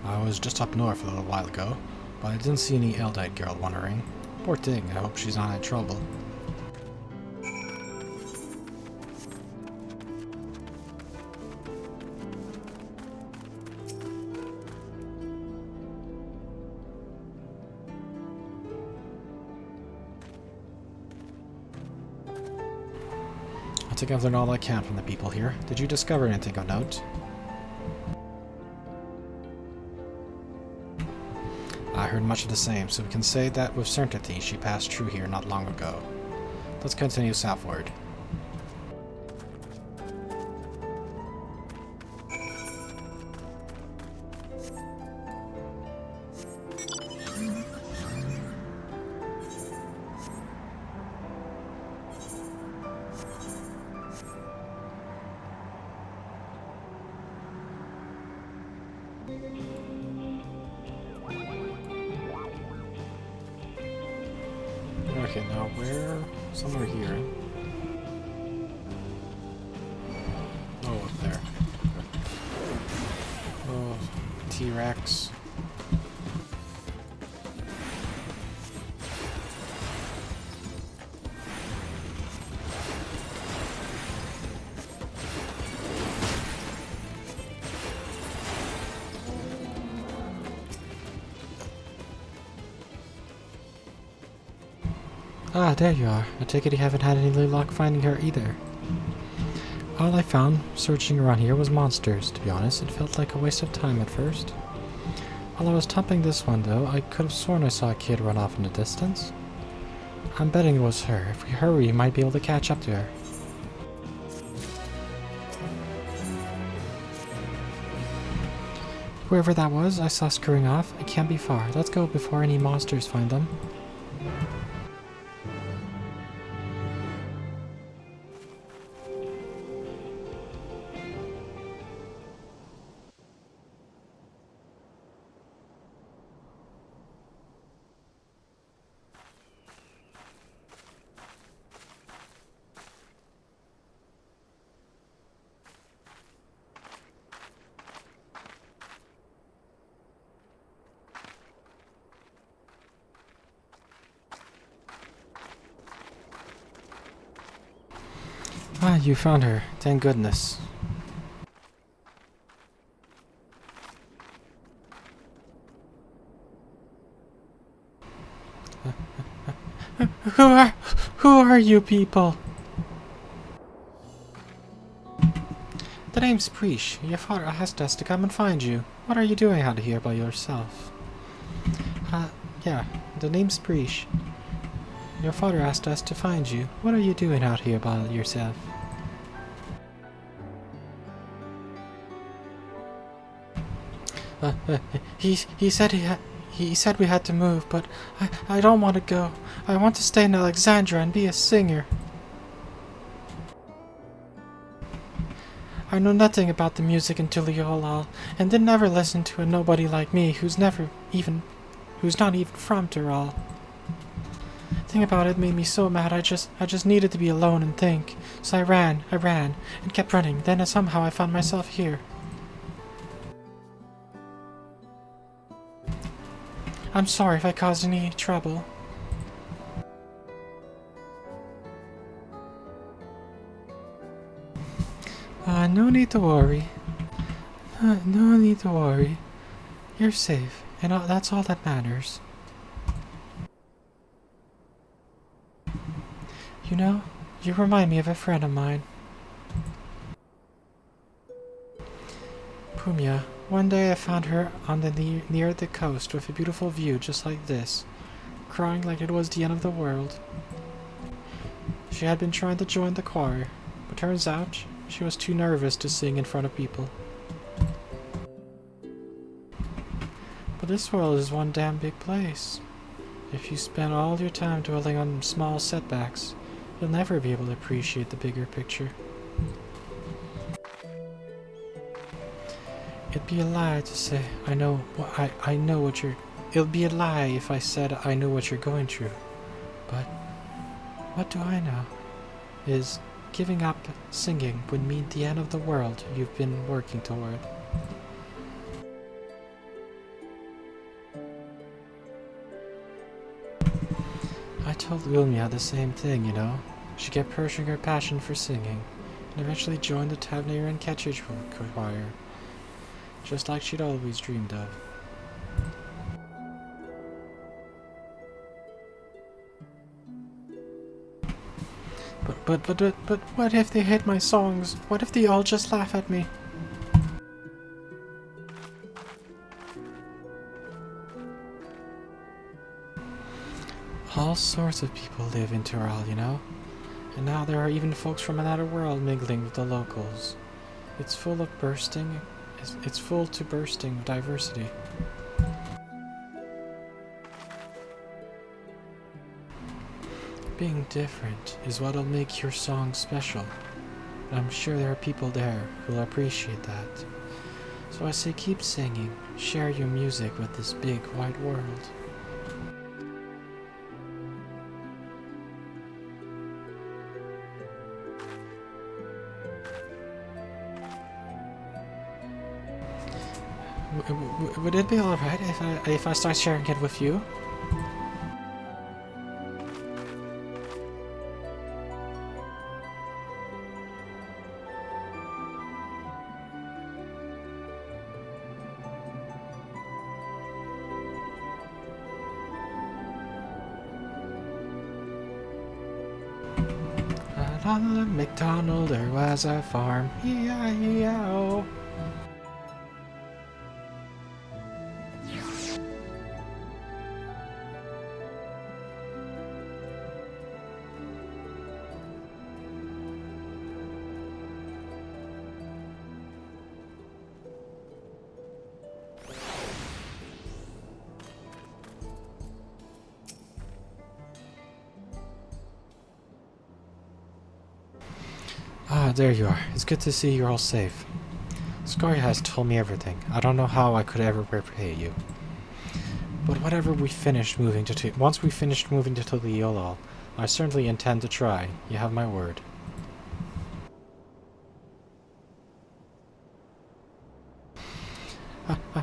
I was just up north a little while ago, but I didn't see any Eldite girl wandering. Poor thing, I hope she's not in trouble. I think I've learned all I can from the people here. Did you discover anything of note? I heard much of the same, so we can say that with certainty she passed through here not long ago. Let's continue southward. Okay, now where? Somewhere here. Oh, up there. Oh, T-Rex. Ah, there you are. I take it you haven't had any luck finding her either. All I found searching around here was monsters, to be honest. It felt like a waste of time at first. While I was topping this one, though, I could have sworn I saw a kid run off in the distance. I'm betting it was her. If we hurry, we might be able to catch up to her. Whoever that was, I saw scurrying off. It can't be far. Let's go before any monsters find them. Ah, you found her. Thank goodness. Who are you people? The name's Preesh. Your father asked us to come and find you. What are you doing out here by yourself? Yeah, the name's Preesh. Your father asked us to find you. What are you doing out here by yourself? He said we had to move, but I don't want to go. I want to stay in Alexandria and be a singer. I know nothing about the music until Liolal, and didn't ever listen to a nobody like me who's not even from Dural. Thing about it made me so mad. I just needed to be alone and think. So I ran, and kept running. Then somehow I found myself here. I'm sorry if I caused any trouble. No need to worry. No need to worry. You're safe, and that's all that matters. You know, you remind me of a friend of mine. Pumia. One day I found her on the near the coast with a beautiful view just like this, crying like it was the end of the world. She had been trying to join the choir, but turns out she was too nervous to sing in front of people. But this world is one damn big place. If you spend all your time dwelling on small setbacks, you'll never be able to appreciate the bigger picture. It'd be a lie to say I know what you're. It'd be a lie if I said I know what you're going through. But what do I know? Is giving up singing would mean the end of the world you've been working toward. I told Wilmia the same thing, you know. She kept pursuing her passion for singing, and eventually joined the Tavnir and Cactuar choir. Just like she'd always dreamed of. But what if they hate my songs? What if they all just laugh at me? All sorts of people live in Tural, you know? And now there are even folks from another world mingling with the locals. It's full to bursting with diversity. Being different is what'll make your song special. And I'm sure there are people there who'll appreciate that. So I say keep singing, share your music with this big wide world. Would it be alright if I start sharing it with you? On the McDonald there was a farm. E-I-E-I-O. Ah, there you are. It's good to see you're all safe. Sareel Ja has told me everything. I don't know how I could ever repay you. But whatever we finished moving to once we finished moving to Toliolol, I certainly intend to try. You have my word.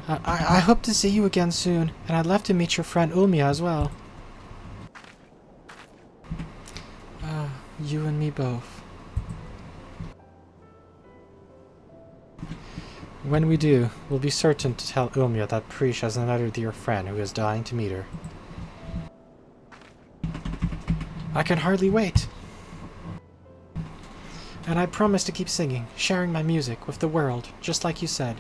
I hope to see you again soon, and I'd love to meet your friend Ulmia as well. You and me both. When we do, we'll be certain to tell Ulmia that Prish has another dear friend who is dying to meet her. I can hardly wait! And I promise to keep singing, sharing my music with the world, just like you said.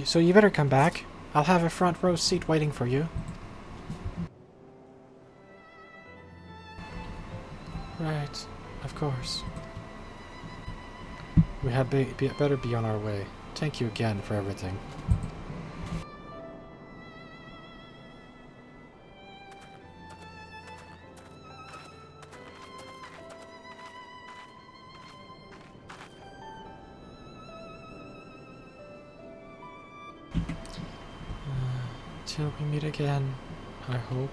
So you better come back. I'll have a front row seat waiting for you. Right, of course. We had better be on our way. Thank you again for everything. Till we meet again, I hope.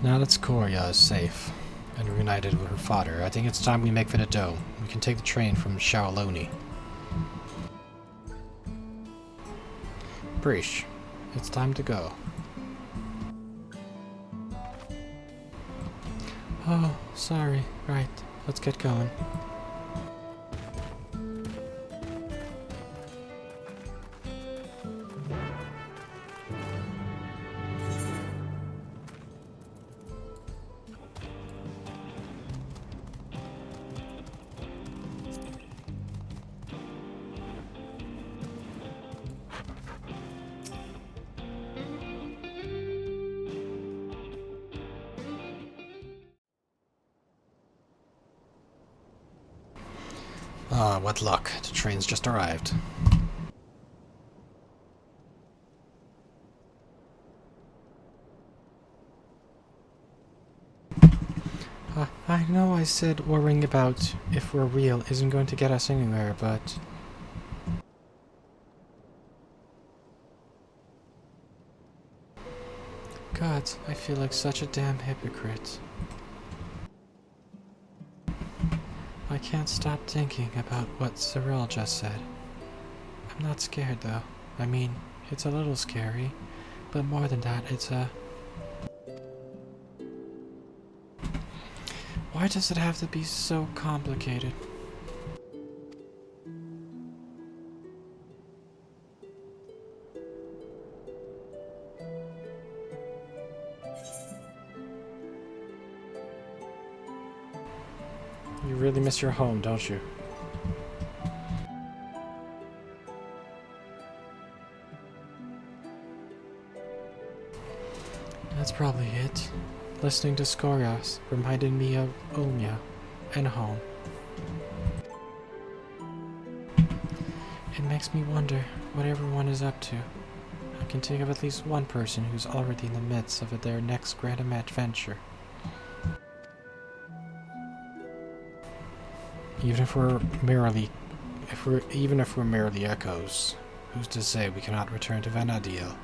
Now that Cactuar is safe and reunited with her father, I think it's time we make for the dome. We can take the train from Shaoloni. Prish, it's time to go. Oh, sorry. Right, let's get going. Ah, what luck. The train's just arrived. I know I said worrying about if we're real isn't going to get us anywhere, but... God, I feel like such a damn hypocrite. I can't stop thinking about what Sareel just said. I'm not scared though. I mean, it's a little scary, but more than that, it's a... Why does it have to be so complicated? You really miss your home, don't you? That's probably it. Listening to Skorias reminded me of Ulmia and home. It makes me wonder what everyone is up to. I can think of at least one person who's already in the midst of their next grand adventure. Even if we're merely echoes, who's to say we cannot return to Vana'diel?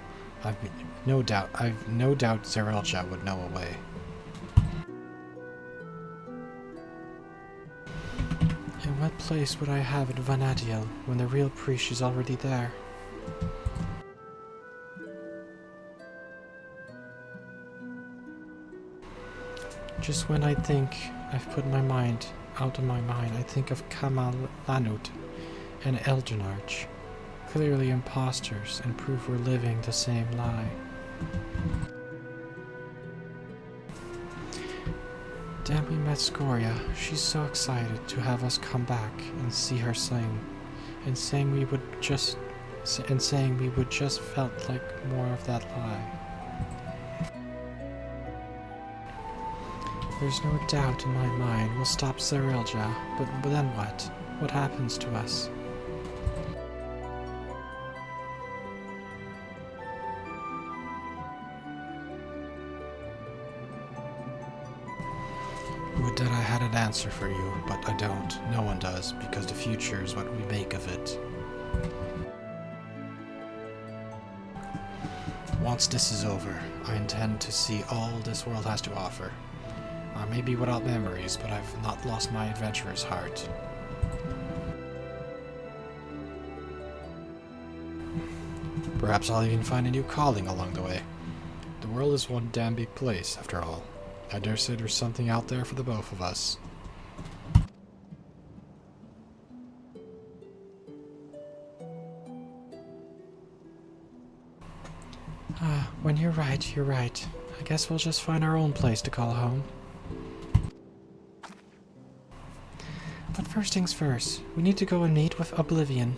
I've no doubt Sareel Ja would know a way. In what place would I have in Vana'diel when the real priest is already there? Just when I think I've put my mind out of my mind, I think of Kamal Lanut and Elginarch. Clearly imposters, and proof we're living the same lie. Then we met Scoria. She's so excited to have us come back and see her sing, and saying we would just felt like more of that lie. There's no doubt in my mind we'll stop Sareel Ja, but then what? What happens to us? Would that I had an answer for you, but I don't. No one does, because the future is what we make of it. Once this is over, I intend to see all this world has to offer. I may be without memories, but I've not lost my adventurer's heart. Perhaps I'll even find a new calling along the way. The world is one damn big place, after all. I dare say there's something out there for the both of us. When you're right, you're right. I guess we'll just find our own place to call home. But first things first, we need to go and meet with Oblivion.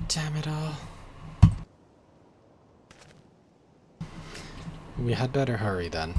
Damn it all. We had better hurry then.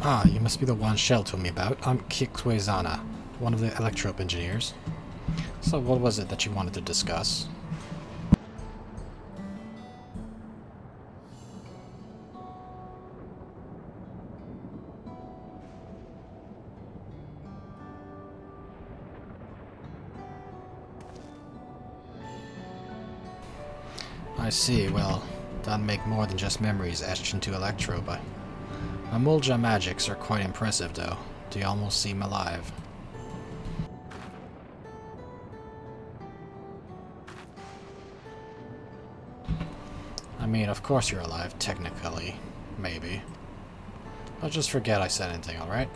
Ah, you must be the one Shell told me about. I'm Cactuar, one of the electrope engineers. So what was it that you wanted to discuss? I see, well, that'd make more than just memories etched into electrobe. My Mulja magics are quite impressive, though. They almost seem alive. I mean, of course you're alive, technically. Maybe. I'll just forget I said anything, alright?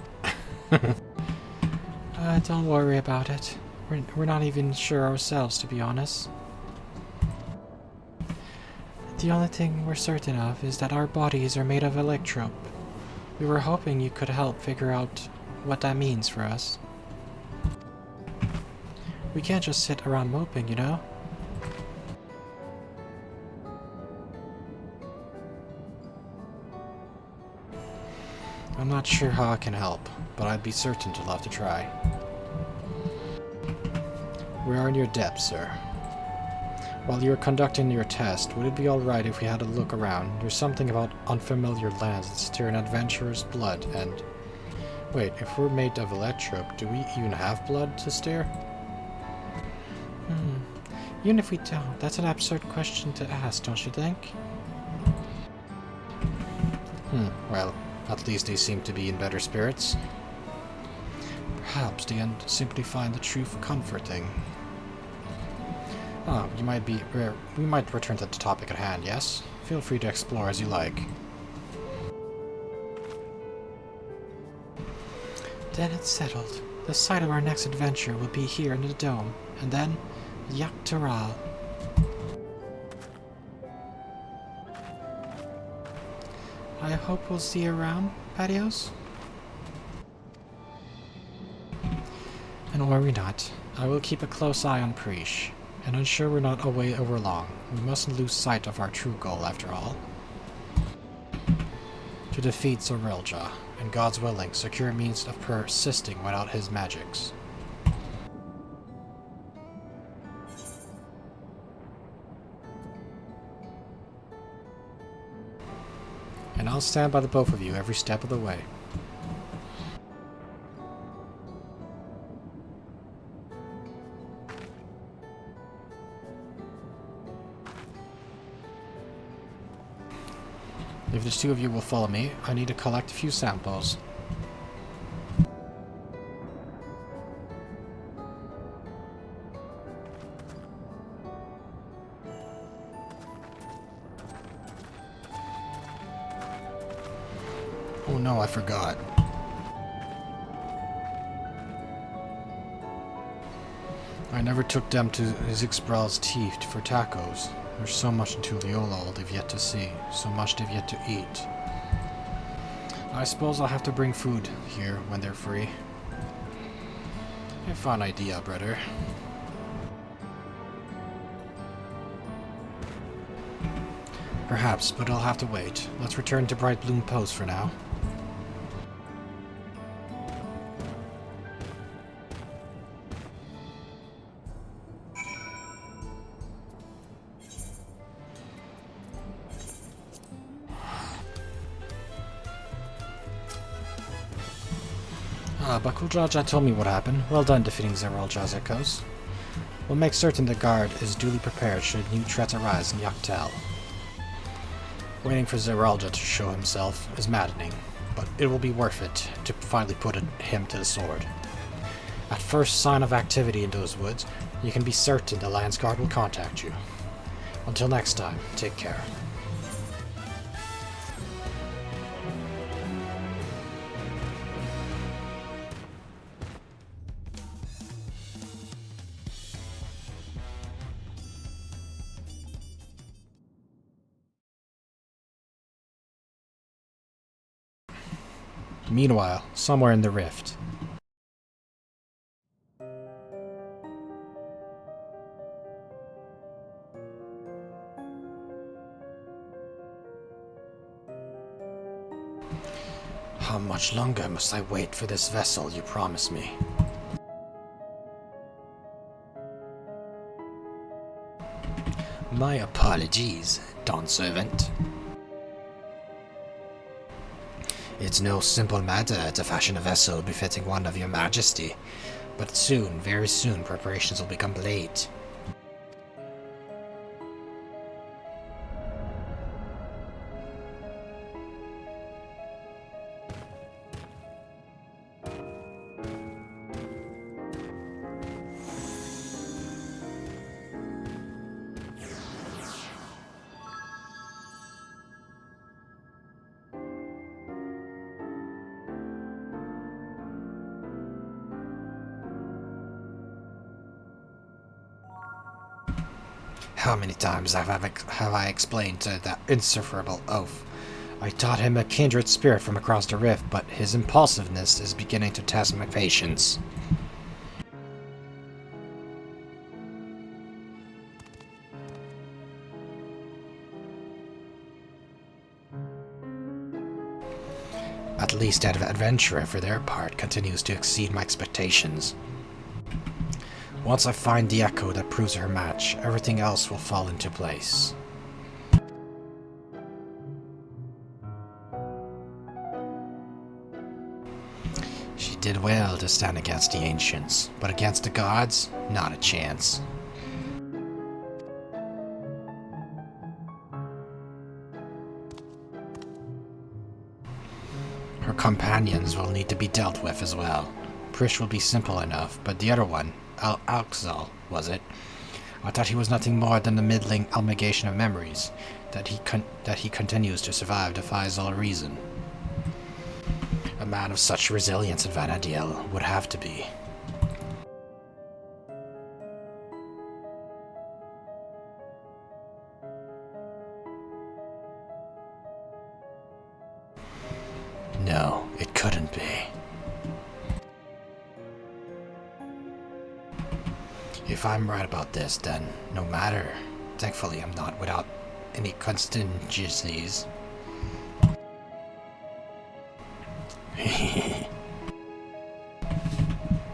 Don't worry about it. We're not even sure ourselves, to be honest. The only thing we're certain of is that our bodies are made of electrope. We were hoping you could help figure out what that means for us. We can't just sit around moping, you know? I'm not sure how I can help, but I'd be certain to love to try. We are in your debt, sir. While you're conducting your test, would it be alright if we had a look around? There's something about unfamiliar lands that stir an adventurer's blood, and... Wait, if we're made of electrope, do we even have blood to stir? Even if we don't, that's an absurd question to ask, don't you think? Well, At least they seem to be in better spirits. Perhaps they simply find the truth comforting. We might return to the topic at hand, yes? Feel free to explore as you like. Then it's settled. The site of our next adventure will be here in the dome, and then Cactuar. I hope we'll see you around, Patios. And worry not, I will keep a close eye on Preesh, and ensure we're not away over long. We mustn't lose sight of our true goal, after all. To defeat Sareel Ja, and God's willing, secure means of persisting without his magics. And I'll stand by the both of you every step of the way. If the two of you will follow me, I need to collect a few samples. Oh no, I forgot. I never took them to Zixbral's teeth for tacos. There's so much in Tuliolol they've yet to see, so much they've yet to eat. I suppose I'll have to bring food here when they're free. A fun idea, brother. Perhaps, but I'll have to wait. Let's return to Bright Bloom Post for now. Sareel Ja told me what happened. Well done defeating Sareel Ja's echoes. We'll make certain the guard is duly prepared should new threats arise in Yoctel. Waiting for Sareel Ja to show himself is maddening, but it will be worth it to finally put him to the sword. At first sign of activity in those woods, you can be certain the Lance Guard will contact you. Until next time, take care. Meanwhile, somewhere in the rift. How much longer must I wait for this vessel you promised me? My apologies, Dawn Servant. It's no simple matter to fashion a vessel befitting one of your majesty, but soon, very soon, preparations will be complete. How many times have I explained to that insufferable oaf? I taught him a kindred spirit from across the rift, but his impulsiveness is beginning to test my patience. At least that adventurer, for their part, continues to exceed my expectations. Once I find the echo that proves her match, everything else will fall into place. She did well to stand against the ancients, but against the gods, not a chance. companions will need to be dealt with as well. Prish will be simple enough, but the other one, Alxal, was it? I thought he was nothing more than the middling amalgamation of memories. That he continues to survive defies all reason. A man of such resilience at Vana'diel would have to be. No, it couldn't be. If I'm right about this, then no matter. Thankfully, I'm not without any contingencies.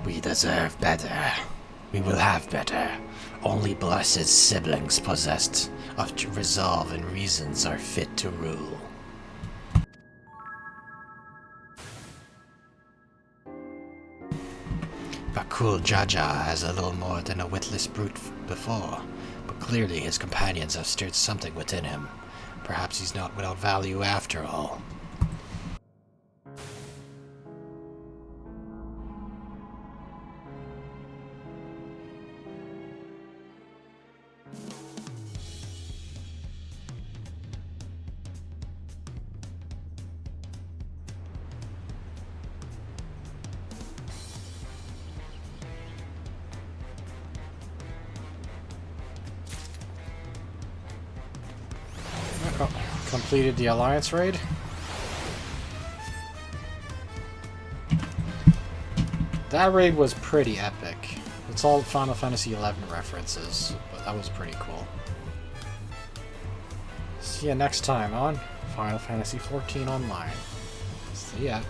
We deserve better. We will have better. Only blessed siblings possessed of resolve and reasons are fit to rule. XIV has a little more than a witless brute before, but clearly his companions have stirred something within him. Perhaps he's not without value after all. Oh, completed the Alliance raid. That raid was pretty epic. It's all Final Fantasy XI references, but that was pretty cool. See ya next time on Final Fantasy XIV Online. See ya.